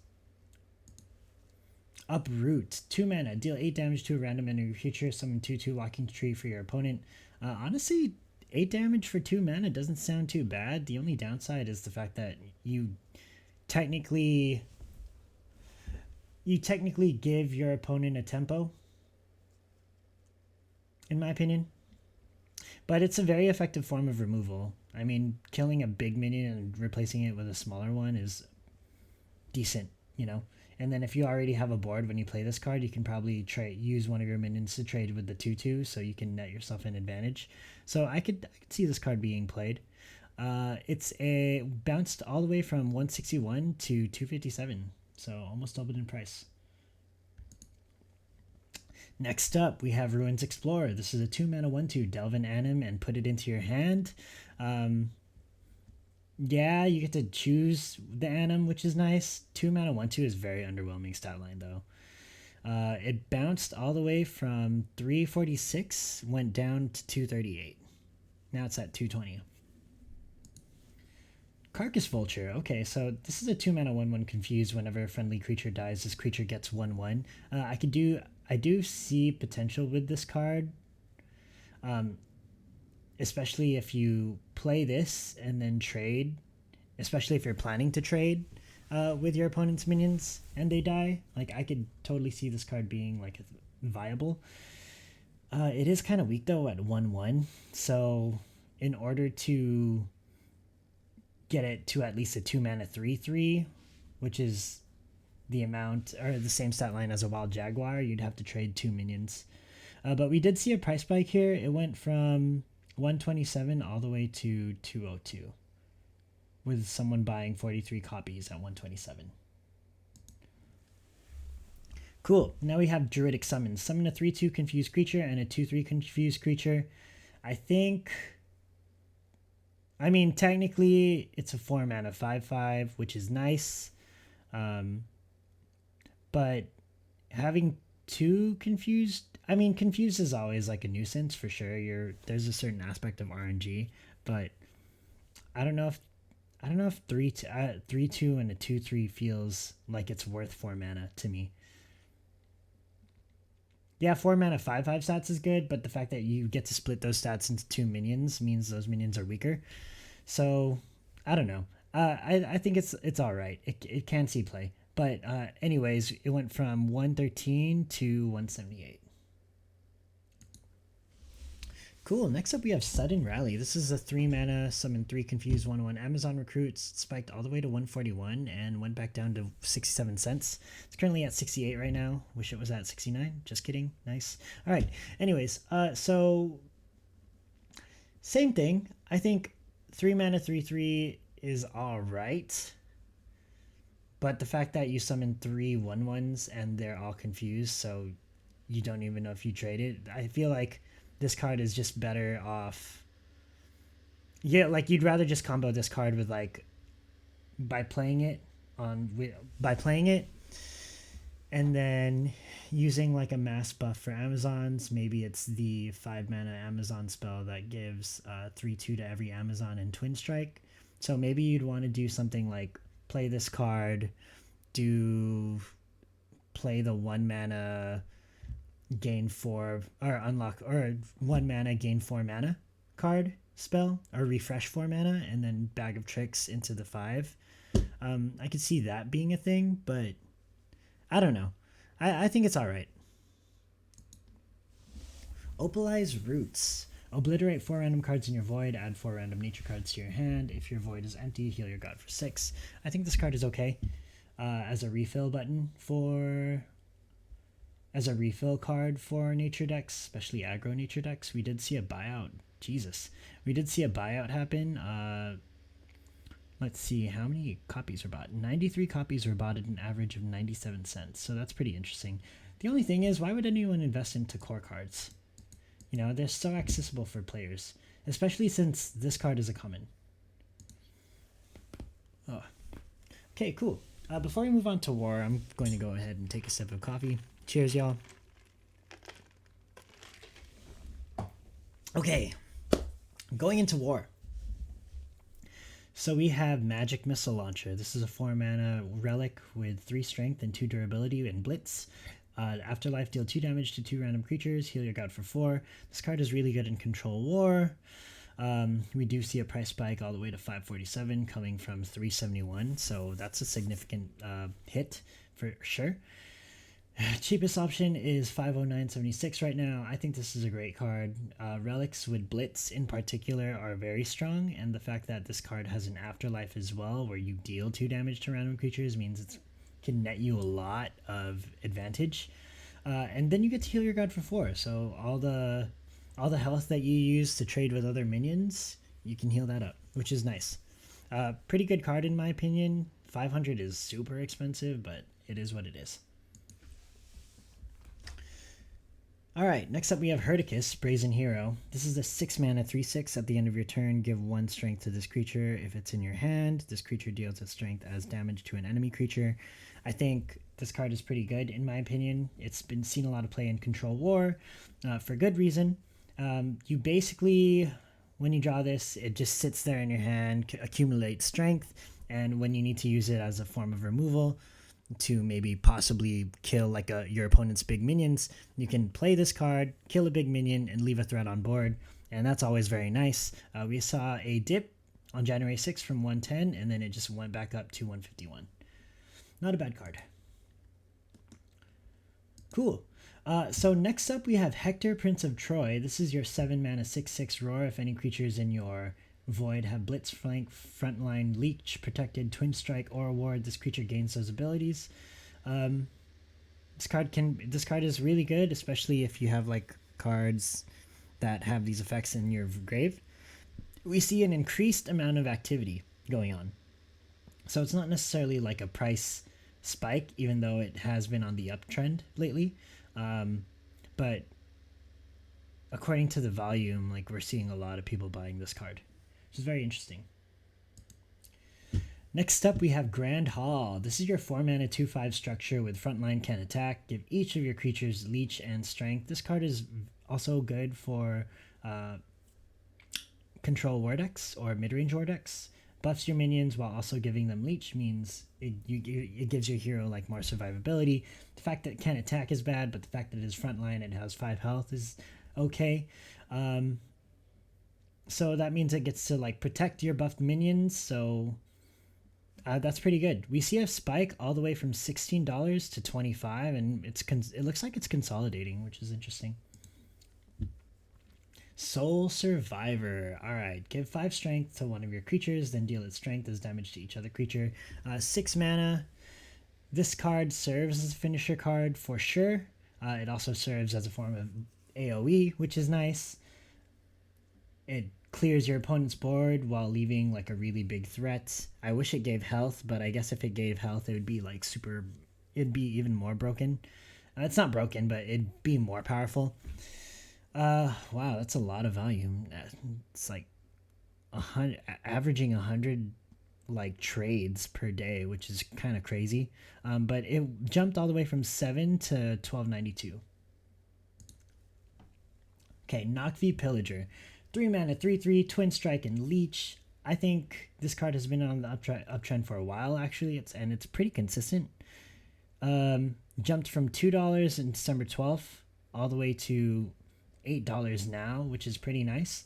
Uproot, 2 mana, deal 8 damage to a random enemy creature, summon 2/2 Walking Tree for your opponent. Honestly, 8 damage for 2 mana doesn't sound too bad. The only downside is the fact that you technically give your opponent a tempo, in my opinion. But it's a very effective form of removal. I mean, killing a big minion and replacing it with a smaller one is decent, you know? And then if you already have a board when you play this card, you can probably use one of your minions to trade with the 2/2, so you can net yourself an advantage. So I could see this card being played. It's a bounced all the way from 161 to 257, so almost doubled in price. Next up, we have Ruins Explorer. This is a 2 mana 1/2. Delve an Anim and put it into your hand. Yeah, you get to choose the Anim, which is nice. 2 mana 1/2 is very underwhelming stat line, though. It bounced all the way from 346, went down to 238. Now it's at 220. Carcass Vulture. Okay, so this is a 2 mana 1/1 confused. Whenever a friendly creature dies, this creature gets 1/1. I do see potential with this card. Especially if you play this and then trade, especially if you're planning to trade with your opponent's minions and they die. Like, I could totally see this card being like viable. It is kind of weak though at 1/1, so in order to get it to at least a 2 mana 3/3, which is the amount or the same stat line as a Wild Jaguar, you'd have to trade 2 minions. But we did see a price spike here. It went from 127 all the way to 202, with someone buying 43 copies at 127. Cool. Now we have Druidic Summon. Summon a 3/2 confused creature and a 2/3 confused creature. I mean, technically it's a 4 mana 5/5, which is nice. But having 2 confused, I mean, confused is always like a nuisance for sure. There's a certain aspect of RNG, but I don't know if 3/2 and a 2/3 feels like it's worth 4 mana to me. Yeah, 4 mana 5/5 stats is good, but the fact that you get to split those stats into 2 minions means those minions are weaker. So I don't know. I think it's all right. It can see play. But anyways, it went from 113 to 178. Cool. Next up, we have Sudden Rally. This is a 3 mana summon 3 confused 1/1 Amazon recruits. Spiked all the way to 141 and went back down to 67 cents. It's currently at 68 right now. Wish it was at 69. Just kidding. Nice. All right. Anyways, so same thing. I think 3 mana 3/3 is all right. But the fact that you summon 3 1/1s and they're all confused, so you don't even know if you trade it, I feel like this card is just better off. Yeah, like you'd rather just combo this card with like by playing it and then using like a mass buff for Amazons. Maybe it's the 5 mana Amazon spell that gives 3/2 to every Amazon and Twin Strike. So maybe you'd want to do something like play this card, play the 1 mana gain 4 or unlock, or 1 mana gain 4 mana card spell, or refresh 4 mana and then Bag of Tricks into the 5. I could see that being a thing, but I don't know. I think it's alright. Opalize Roots. Obliterate 4 random cards in your void, add 4 random nature cards to your hand. If your void is empty, heal your god for 6. I think this card is okay as a refill button as a refill card for nature decks, especially aggro nature decks. We did see a buyout. Jesus. We did see a buyout happen. Let's see, how many copies were bought? 93 copies were bought at an average of 97 cents. So that's pretty interesting. The only thing is, why would anyone invest into core cards? You know, they're so accessible for players, especially since this card is a common. Oh. Okay, cool. Before we move on to war, I'm going to go ahead and take a sip of coffee. Cheers, y'all. Okay, going into war. So we have Magic Missile Launcher. This is a 4 mana relic with 3 strength and 2 durability and blitz. Afterlife, deal 2 damage to 2 random creatures, heal your god for 4. This card is really good in Control War. We do see a price spike all the way to 547 coming from 371, so that's a significant hit for sure. Cheapest option is 509.76 right now. I think this is a great card. Relics with Blitz in particular are very strong, and the fact that this card has an Afterlife as well, where you deal 2 damage to random creatures, means it can net you a lot of advantage. And then you get to heal your god for 4, so all the health that you use to trade with other minions, you can heal that up, which is nice. Pretty good card in my opinion. 500 is super expensive, but it is what it is. Alright, next up we have Herdicus, Brazen Hero. This is a 6 mana 3/6. At the end of your turn, give 1 strength to this creature. If it's in your hand, this creature deals its strength as damage to an enemy creature. I think this card is pretty good in my opinion. It's been seen a lot of play in Control War for good reason. You basically, when you draw this, it just sits there in your hand, accumulates strength, and when you need to use it as a form of removal to maybe possibly kill like your opponent's big minions, you can play this card, kill a big minion, and leave a threat on board, and that's always very nice. We saw a dip on January 6th from 110, and then it just went back up to 151. Not a bad card. Cool. So next up we have Hector, Prince of Troy. This is your 7 mana 6/6 roar. If any creatures in your void have Blitz, Flank, Frontline, Leech, Protected, Twin Strike, or Ward, this creature gains those abilities. This card is really good, especially if you have like cards that have these effects in your grave. We see an increased amount of activity going on. So it's not necessarily like a price spike, even though it has been on the uptrend lately. But according to the volume, like we're seeing a lot of people buying this card, which is very interesting. Next up, we have Grand Hall. This is your 4 mana 2/5 structure with frontline can attack. Give each of your creatures Leech and Strength. This card is also good for Control War decks or mid-range War decks. Buffs your minions while also giving them Leech, means it gives your hero like more survivability. The fact that it can't attack is bad, but the fact that it is frontline and has 5 health is okay. So that means it gets to like protect your buffed minions, so that's pretty good. We see a spike all the way from $16 to $25, and it looks like it's consolidating, which is interesting. Soul Survivor. Alright, give 5 strength to one of your creatures, then deal its strength as damage to each other creature. 6 mana. This card serves as a finisher card for sure. It also serves as a form of AoE, which is nice. It clears your opponent's board while leaving like a really big threat. I wish it gave health, but I guess if it gave health, it would be like it'd be even more broken. It's not broken, but it'd be more powerful. Wow, that's a lot of volume. It's like averaging 100 like trades per day, which is kind of crazy. But it jumped all the way from 7 to 1292. Okay, Noctvi Pillager. 3 mana 3/3 Twin Strike and Leech. I think this card has been on the uptrend for a while. Actually, it's pretty consistent. Jumped from $2 in December 12th all the way to $8 now, which is pretty nice.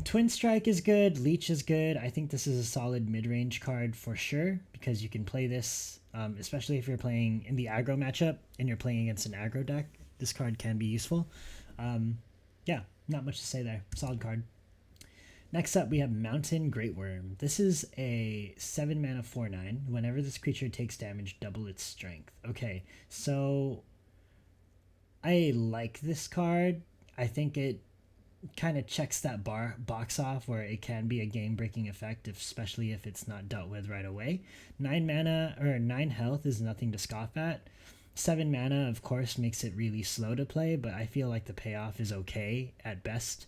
Twin Strike is good. Leech is good. I think this is a solid mid-range card for sure because you can play this, especially if you're playing in the aggro matchup and you're playing against an aggro deck. This card can be useful. Yeah, not much to say there. Solid card. Next up, we have Mountain Great Worm. This is a 7 mana 4/9. Whenever this creature takes damage, double its strength. Okay, so I like this card. I think it kind of checks that box off where it can be a game-breaking effect, especially if it's not dealt with right away. 9 mana or 9 health is nothing to scoff at. 7 mana, of course, makes it really slow to play, but I feel like the payoff is okay at best.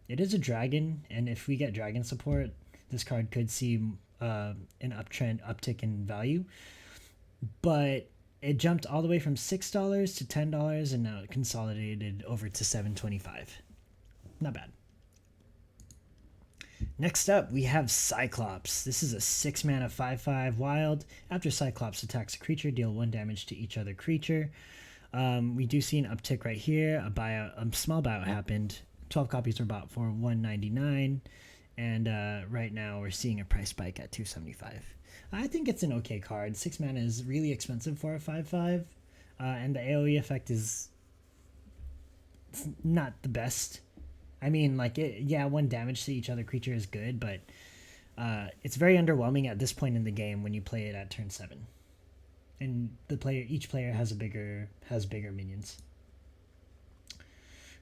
It is a dragon, and if we get dragon support, this card could see an uptick in value. But it jumped all the way from $6 to $10, and now it consolidated over to $7.25. Not bad. Next up, we have Cyclops. This is a 6 mana 5/5 wild. After Cyclops attacks a creature, deal 1 damage to each other creature. We do see an uptick right here. A small buyout happened. 12 copies were bought for $199, and right now we're seeing a price spike at $275. I think it's an okay card. 6 mana is really expensive for a 5/5, and the AoE effect is not the best. I mean, like, 1 damage to each other creature is good, but it's very underwhelming at this point in the game when you play it at turn 7, and each player has bigger minions.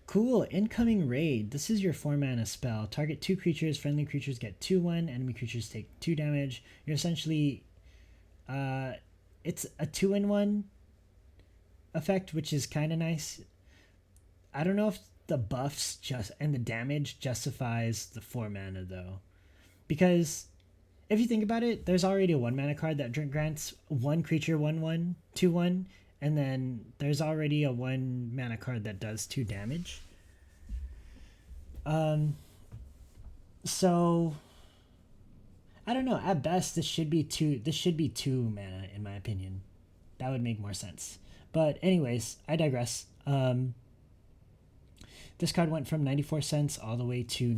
Cool, Incoming Raid. This is your 4 mana spell. Target 2 creatures. Friendly creatures get 2/1. Enemy creatures take 2 damage. You're essentially, it's a 2-in-1 effect, which is kind of nice. I don't know if the buffs and the damage justifies the 4 mana though, because if you think about it, there's already a 1 mana card that grants 1 creature 1/1, 2/1. And then there's already a 1 mana card that does 2 damage. So I don't know. At best, this should be 2 mana in my opinion. That would make more sense. But anyways, I digress. This card went from 94 cents all the way to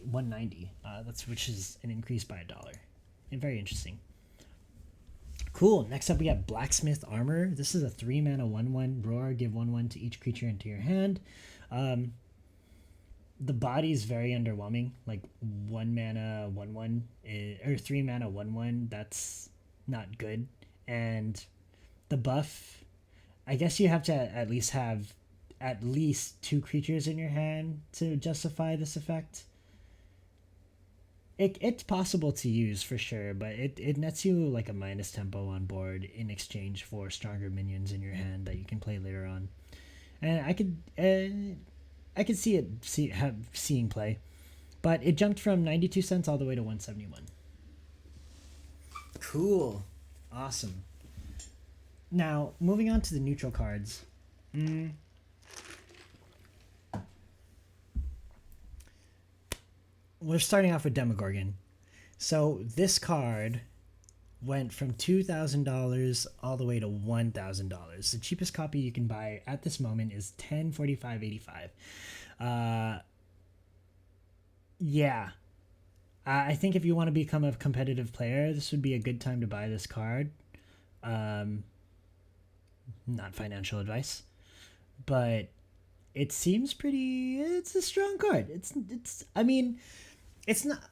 190. Which is an increase by $1. And very interesting. Cool. Next up, we have Blacksmith Armor. This is a 3 mana 1/1 roar. Give 1/1 to each creature into your hand. The body is very underwhelming. Like 1 mana 1/1 or 3 mana 1/1. That's not good. And the buff, I guess you have to at least have at least 2 creatures in your hand to justify this effect. It's possible to use for sure, but it nets you like a minus tempo on board in exchange for stronger minions in your hand that you can play later on. And I could seeing play, but it jumped from 92 cents all the way to 171. Cool, awesome. Now moving on to the neutral cards. We're starting off with Demogorgon. So this card went from $2,000 all the way to $1,000. The cheapest copy you can buy at this moment is $1045.85. Yeah. I think if you want to become a competitive player, this would be a good time to buy this card. Not financial advice, but it seems it's a strong card. I mean, it's not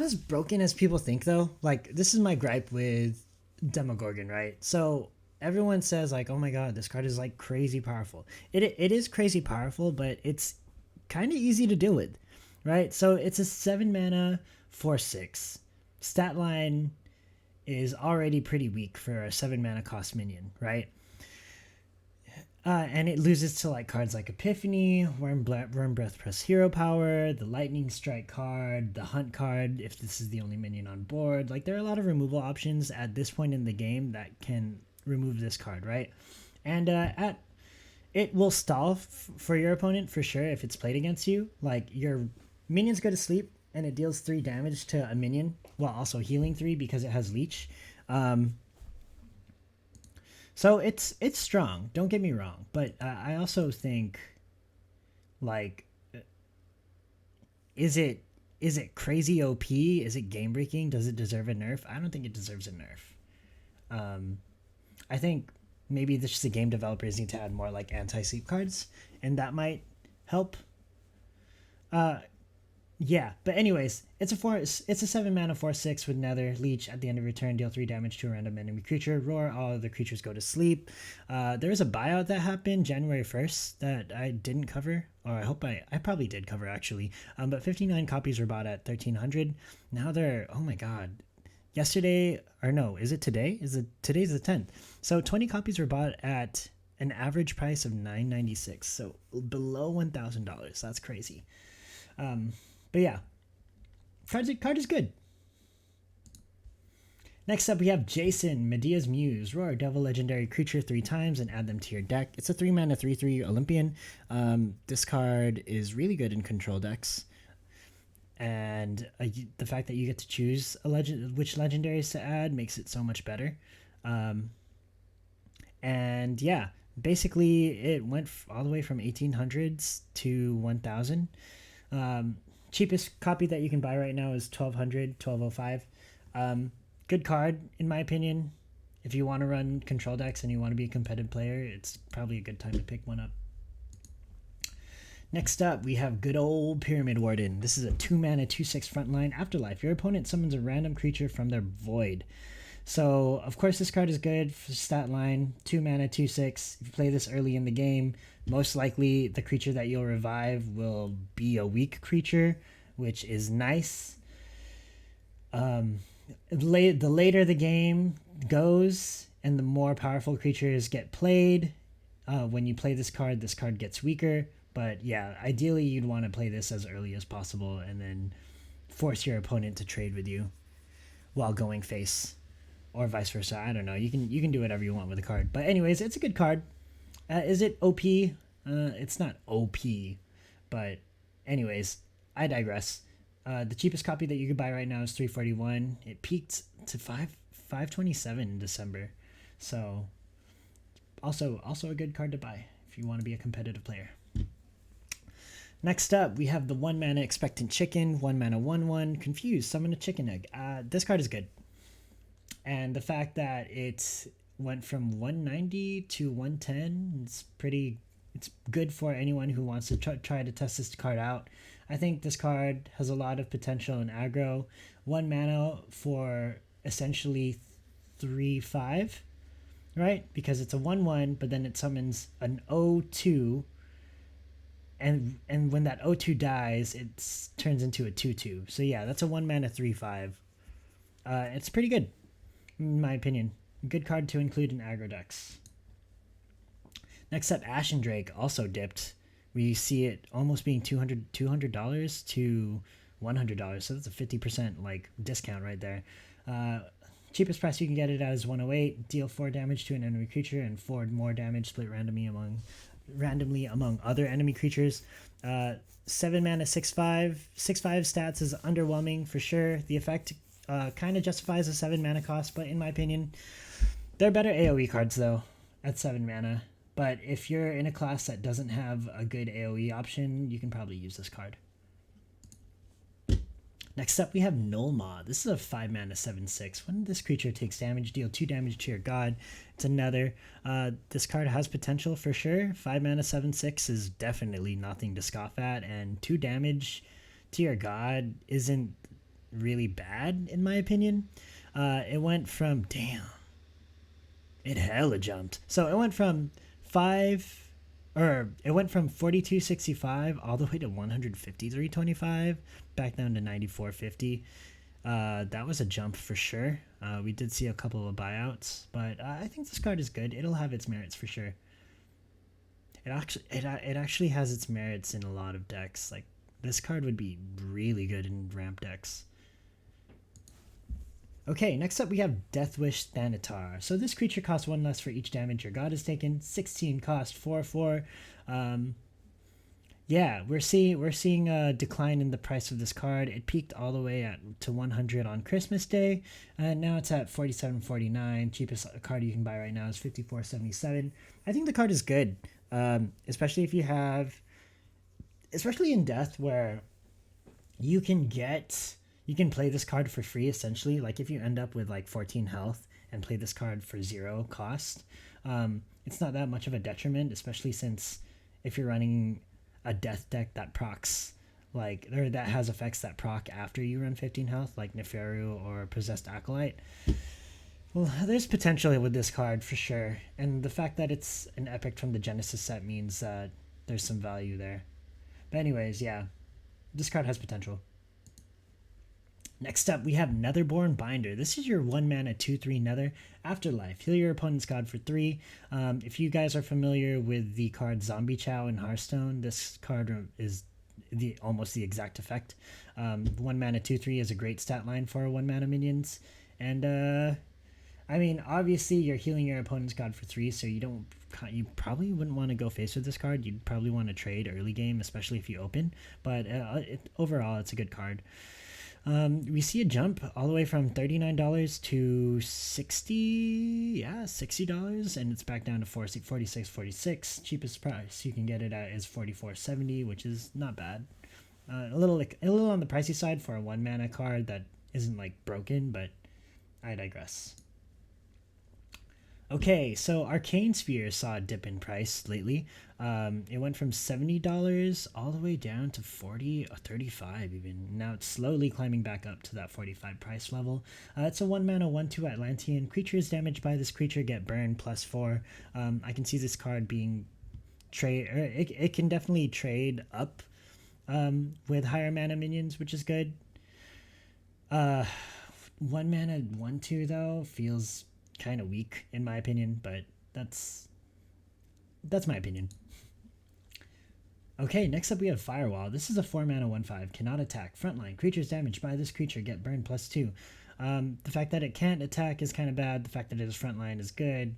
as broken as people think though. Like, this is my gripe with Demogorgon, right? So everyone says like, oh my god, this card is like crazy powerful. It is crazy powerful, but it's kind of easy to deal with, right? So it's a 7 mana 4/6. Stat line is already pretty weak for a 7 mana cost minion, right? And it loses to like cards like Epiphany, Worm Breath Press Hero Power, the Lightning Strike card, the Hunt card, if this is the only minion on board. Like, there are a lot of removal options at this point in the game that can remove this card, right? And it will stall for your opponent for sure if it's played against you. Like, your minions go to sleep, and it deals 3 damage to a minion while also healing 3 because it has leech. So it's strong. Don't get me wrong, but I also think, like, is it crazy OP? Is it game breaking? Does it deserve a nerf? I don't think it deserves a nerf. I think maybe this just the game developers need to add more like anti-sleep cards, and that might help. Yeah, but anyways, it's a 7 mana 4/6 with Nether Leech. At the end of your turn, deal 3 damage to a random enemy creature. Roar, all other creatures go to sleep. There was a buyout that happened January 1st that I didn't cover, or I hope I probably did cover actually. But 59 copies were bought at 1,300. Now they're, oh my god. Yesterday, or no, is it today? Today's the 10th. So 20 copies were bought at an average price of $9.96. So below $1,000. That's crazy. But yeah, card is good. Next up, we have Jason, Medea's Muse. Roar, devil legendary creature 3 times and add them to your deck. It's a 3 mana 3/3 Olympian. This card is really good in control decks. And the fact that you get to choose which legendaries to add makes it so much better. And yeah, basically it went all the way from 1800s to 1000. Cheapest copy that you can buy right now is 1205. Good card in my opinion. If you want to run control decks and you want to be a competitive player, it's probably a good time to pick one up. Next up, we have good old Pyramid Warden. This is a 2 mana 2/6 frontline afterlife. Your opponent summons a random creature from their void. So of course this card is good for stat line. 2 mana 2/6. If you play this early in the game, most likely the creature that you'll revive will be a weak creature, which is nice. The later the game goes and the more powerful creatures get played, when you play this card gets weaker. But yeah, ideally you'd want to play this as early as possible and then force your opponent to trade with you while going face, or vice versa. I don't know. You can do whatever you want with the card. But anyways, it's a good card. Is it OP? It's not OP, but anyways, I digress. The cheapest copy that you could buy right now is $341. It peaked to $527 in December. So also a good card to buy if you want to be a competitive player. Next up, we have the 1 mana Expectant Chicken, 1 mana 1/1 Confused, summon a chicken egg. This card is good. And the fact that it went from 190 to 110, it's good for anyone who wants to try to test this card out. I think this card has a lot of potential in aggro. 1 mana for essentially 3/5, right? Because it's a 1/1, but then it summons an 0/2. And when that 0/2 dies, it turns into a 2/2. So yeah, that's a 1 mana 3/5. It's pretty good, in my opinion. Good card to include in aggro decks. Next up, Ashen Drake also dipped. We see it almost being $200 to $100. So that's a 50% like discount right there. Cheapest price you can get it at is 108. Deal 4 damage to an enemy creature and 4 more damage split randomly among other enemy creatures. 7 mana 6/5 stats is underwhelming for sure. The effect kind of justifies a 7 mana cost, but in my opinion, there are better AoE cards though at 7 mana. But if you're in a class that doesn't have a good AoE option, you can probably use this card. Next up, we have Null Maw. This is a 5 mana 7/6. When this creature takes damage, deal 2 damage to your god. It's another. This card has potential for sure. 5 mana 7/6 is definitely nothing to scoff at, and 2 damage to your god isn't really bad in my opinion. It went from it hella jumped. So it went from 4265 all the way to 153.25, back down to 94.50. That was a jump for sure. We did see a couple of buyouts, but I think this card is good. It'll have its merits for sure. It actually has its merits in a lot of decks. Like this card would be really good in ramp decks. Okay, next up we have Deathwish Thanatar. So this creature costs 1 less for each damage your god has taken. 16 cost, 4/4. Yeah, we're seeing a decline in the price of this card. It peaked all the way at to 100 on Christmas Day, and now it's at 47.49. Cheapest card you can buy right now is 54.77. I think the card is good, especially if you have, especially in Death where you can get you can play this card for free essentially. Like if you end up with like 14 health and play this card for zero cost, it's not that much of a detriment, especially since if you're running a death deck that procs like or that has effects that proc after you run 15 health, like Neferu or Possessed Acolyte. Well, there's potential with this card for sure, and the fact that it's an epic from the Genesis set means that there's some value there. But anyways, yeah, this card has potential. Next up, we have Netherborn Binder. This is your 1 mana 2/3 Nether Afterlife. Heal your opponent's god for 3. If you guys are familiar with the card Zombie Chow in Hearthstone, this card is almost the exact effect. 1 mana 2/3 is a great stat line for 1 mana minions. And I mean, obviously you're healing your opponent's god for 3, so you probably wouldn't want to go face with this card. You'd probably want to trade early game, especially if you open. But overall, it's a good card. We see a jump all the way from $39 to $60, and it's back down to 46.46. Cheapest price you can get it at is 44.70, which is not bad. A little on the pricey side for a 1 mana card that isn't like broken, but I digress. Okay, so Arcane Sphere saw a dip in price lately. It went from $70 all the way down to 40 or 35 even. Now it's slowly climbing back up to that 45 price level. It's a 1 mana 1/2 Atlantean. Creatures damaged by this creature get burned +4. I can see this card being trade. It can definitely trade up with higher mana minions, which is good. 1 mana 1/2 though feels kind of weak in my opinion, but that's my opinion. Okay, next up we have Firewall. This is a 4 mana 1/5. Cannot attack. Frontline. Creatures damaged by this creature get burned +2. The fact that it can't attack is kind of bad. The fact that it is frontline is good.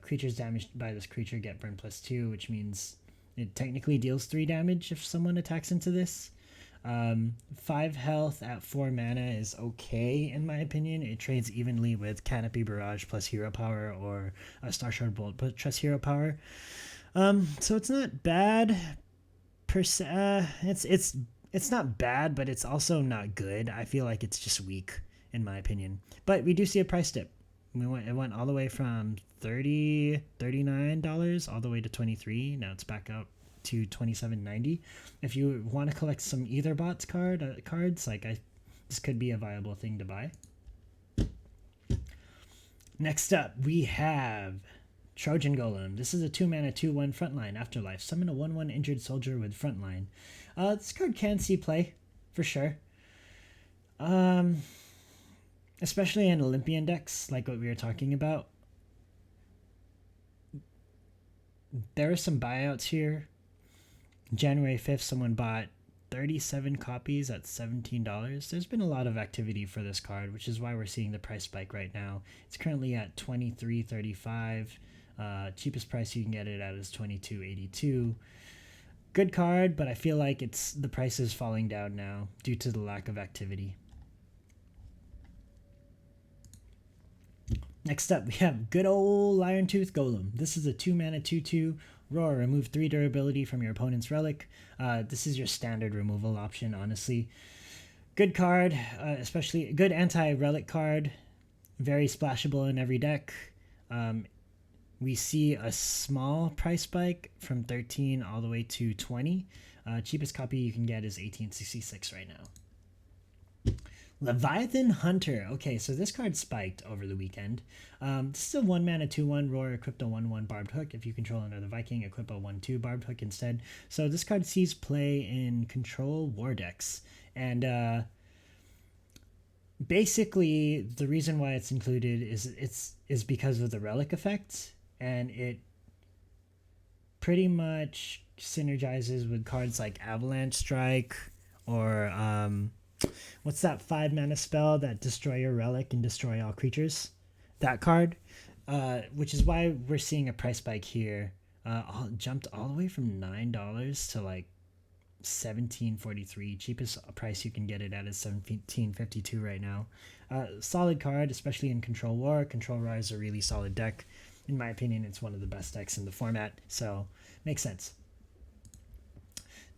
Creatures damaged by this creature get burned +2, which means it technically deals 3 damage if someone attacks into this. 5 health at 4 mana is okay in my opinion. It trades evenly with Canopy Barrage plus hero power or a Star Shard Bolt plus hero power. So it's not bad per se. It's not bad, but it's also not good. I feel like it's just weak in my opinion. But we do see a price dip. It went all the way from $39 all the way to 23. Now it's back up to 27.90. If you want to collect some Etherbots cards, this could be a viable thing to buy. Next up, we have Trojan Golem. This is a 2 mana 2/1 frontline Afterlife. Summon a 1/1 injured soldier with frontline. This card can see play for sure. Especially in Olympian decks, like what we were talking about. There are some buyouts here. January 5th, someone bought 37 copies at $17. There's been a lot of activity for this card, which is why we're seeing the price spike right now. It's currently at $23.35. Cheapest price you can get it at is $22.82. Good card, but I feel like the price is falling down now due to the lack of activity. Next up, we have good old Iron-Tooth Golem. This is a 2 mana 2/2 Roar. Remove 3 durability from your opponent's relic. This is your standard removal option, honestly. Good card, especially a good anti-relic card. Very splashable in every deck. We see a small price spike from 13 all the way to 20. Cheapest copy you can get is 18.66 right now. Leviathan Hunter. Okay, so this card spiked over the weekend. This is a 1 mana 2/1 Roar. Equip a 1/1 Barbed Hook. If you control another Viking, equip a 1/2 Barbed Hook instead. So this card sees play in control war decks. And basically, the reason why it's included is because of the relic effect. And it pretty much synergizes with cards like Avalanche Strike or what's that 5 mana spell that destroy your relic and destroy all creatures? That card, which is why we're seeing a price spike here. jumped all the way from $9 to like 17.43. Cheapest price you can get it at is 17.52 right now. Solid card, especially in Control War. Control War is a really solid deck. In my opinion, it's one of the best decks in the format, so makes sense.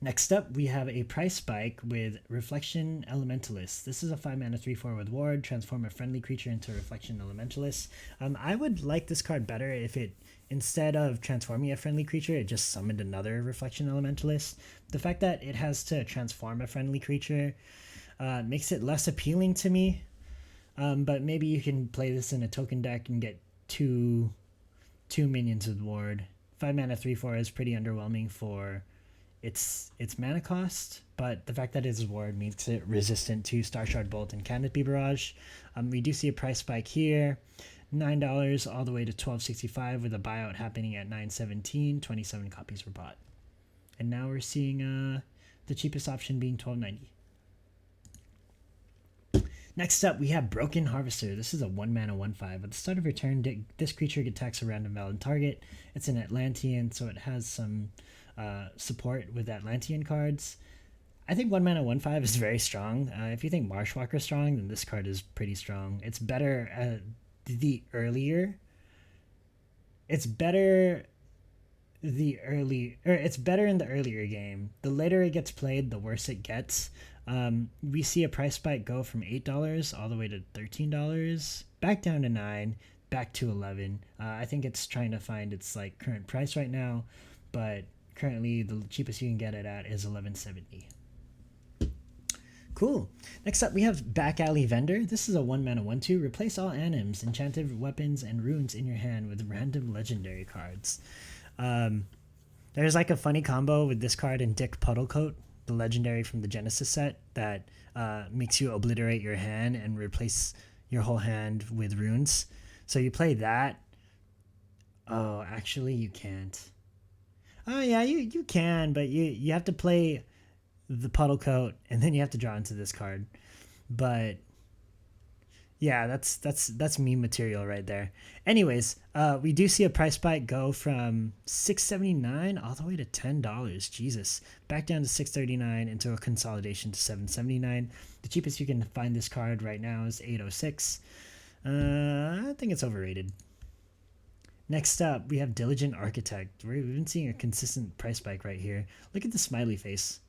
Next up, we have a price spike with Reflection Elementalist. This is a 5 mana 3/4 with Ward. Transform a friendly creature into Reflection Elementalist. I would like this card better if it, instead of transforming a friendly creature, it just summoned another Reflection Elementalist. The fact that it has to transform a friendly creature makes it less appealing to me. But maybe you can play this in a token deck and get two minions with Ward. 5 mana 3/4 is pretty underwhelming for its mana cost, but the fact that it's Ward makes it resistant to Star Shard Bolt and Canopy Barrage. We do see a price spike here, $9 all the way to $12.65 with a buyout happening at $9.17. 27 copies were bought. And now we're seeing the cheapest option being $12.90. Next up, we have Broken Harvester. This is a 1 mana 1/5. At the start of your turn, this creature attacks a random valid target. It's an Atlantean, so it has some support with Atlantean cards. I think 1 mana 1/5 is very strong. If you think Marshwalker is strong, then this card is pretty strong. It's better at the earlier. It's better it's better in the earlier game. The later it gets played, the worse it gets. We see a price spike go from $8 all the way to $13, back down to $9, back to $11. I think it's trying to find its like current price right now, but currently the cheapest you can get it at is $11.70. Cool. Next up, we have Back Alley Vendor. This is a 1 mana 1/2. Replace all anims, enchanted weapons, and runes in your hand with random legendary cards. There's like a funny combo with this card and Dick Puddlecoat, the legendary from the Genesis set, that makes you obliterate your hand and replace your whole hand with runes. So you play that. Oh, actually you can't. Oh yeah, you can, but you have to play the Puddlecoat and then you have to draw into this card. But yeah, that's meme material right there. Anyways, we do see a price spike go from $6.79 all the way to $10. Jesus, back down to $6.39 into a consolidation to $7.79. The cheapest you can find this card right now is $8.06. I think it's overrated. Next up, we have Diligent Architect. We've been seeing a consistent price spike right here. Look at the smiley face.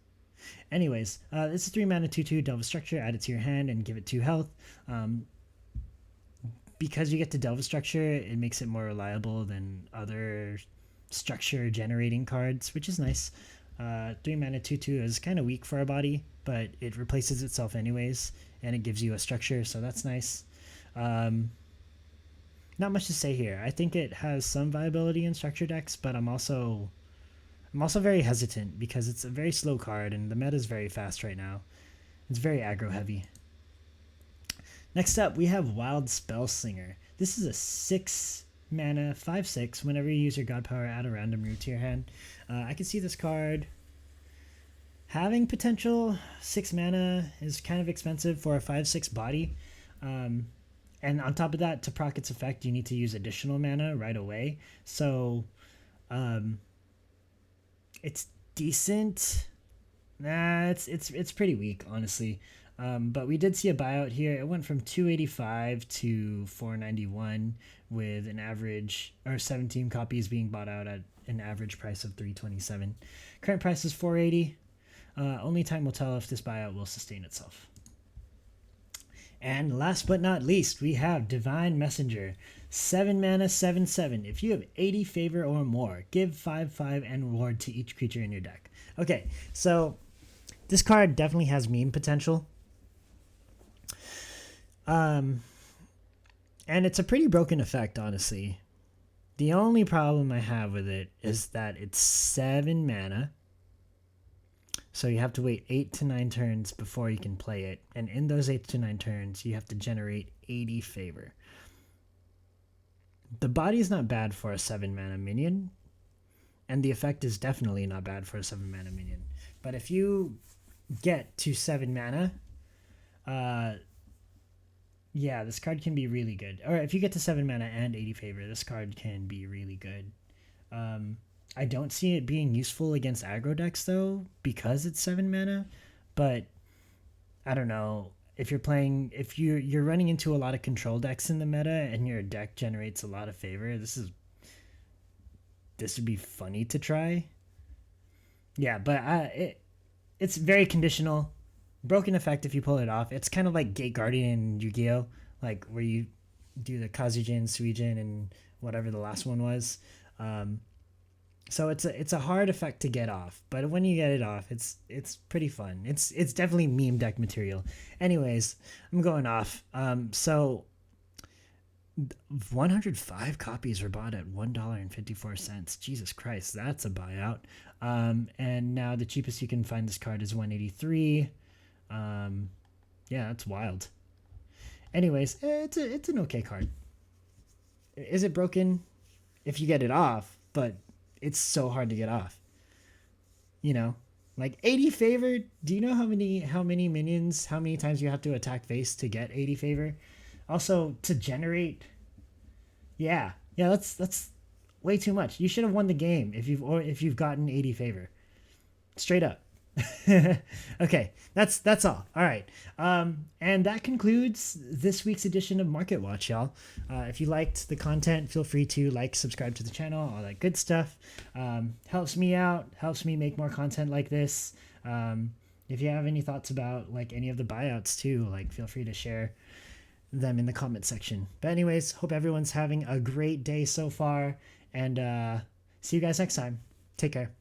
Anyways, it's a 3 mana 2/2 Delve a Structure. Add it to your hand and give it 2 health. Because you get to Delve a Structure, it makes it more reliable than other structure generating cards, which is nice. 3 mana 2/2 is kind of weak for a body, but it replaces itself anyways, and it gives you a structure, so that's nice. Not much to say here. I think it has some viability in structure decks, but I'm also very hesitant because it's a very slow card and the meta is very fast right now. It's very aggro heavy. Next up, we have Wild Spellslinger. This is a 6 mana 5/6. Whenever you use your God Power, add a random root to your hand. I can see this card having potential. 6 mana is kind of expensive for a 5/6 body. And on top of that, to proc its effect, you need to use additional mana right away. So it's decent. Nah, it's pretty weak, honestly. But we did see a buyout here. It went from 285 to 491 with an average, or 17 copies being bought out at an average price of 327. Current price is 480. Only time will tell if this buyout will sustain itself. And last but not least, we have Divine Messenger. 7 mana 7/7. If you have 80 favor or more, give 5/5 and reward to each creature in your deck. Okay, so this card definitely has meme potential. And it's a pretty broken effect, honestly. The only problem I have with it is that it's 7 mana. So you have to wait 8 to 9 turns before you can play it. And in those 8 to 9 turns, you have to generate 80 favor. The body is not bad for a 7 mana minion. And the effect is definitely not bad for a 7 mana minion. But if you get to 7 mana, yeah, this card can be really good. Or if you get to 7 mana and 80 favor, this card can be really good. I don't see it being useful against aggro decks though, because it's 7 mana. But I don't know. If you're running into a lot of control decks in the meta and your deck generates a lot of favor, this would be funny to try. Yeah, but it's very conditional. Broken effect if you pull it off. It's kind of like Gate Guardian in Yu-Gi-Oh, like where you do the Kazujin, Suijin, and whatever the last one was. Um, so it's a hard effect to get off, but when you get it off, it's pretty fun. It's definitely meme deck material. Anyways, I'm going off. So 105 copies were bought at $1.54. Jesus Christ, that's a buyout. And now the cheapest you can find this card is 183. Yeah, that's wild. Anyways, it's an okay card. Is it broken if you get it off? But it's so hard to get off. You know, like 80 favor. Do you know how many minions, how many times you have to attack face to get 80 favor? Also, to generate, yeah, that's way too much. You should have won the game if you've gotten 80 favor, straight up. Okay, that's all. All right, and that concludes this week's edition of Market Watch, y'all. If you liked the content, feel free to like, subscribe to the channel, all that good stuff. Helps me out, helps me make more content like this. If you have any thoughts about like any of the buyouts too, like feel free to share them in the comment section. But anyways, hope everyone's having a great day so far, and see you guys next time. Take care.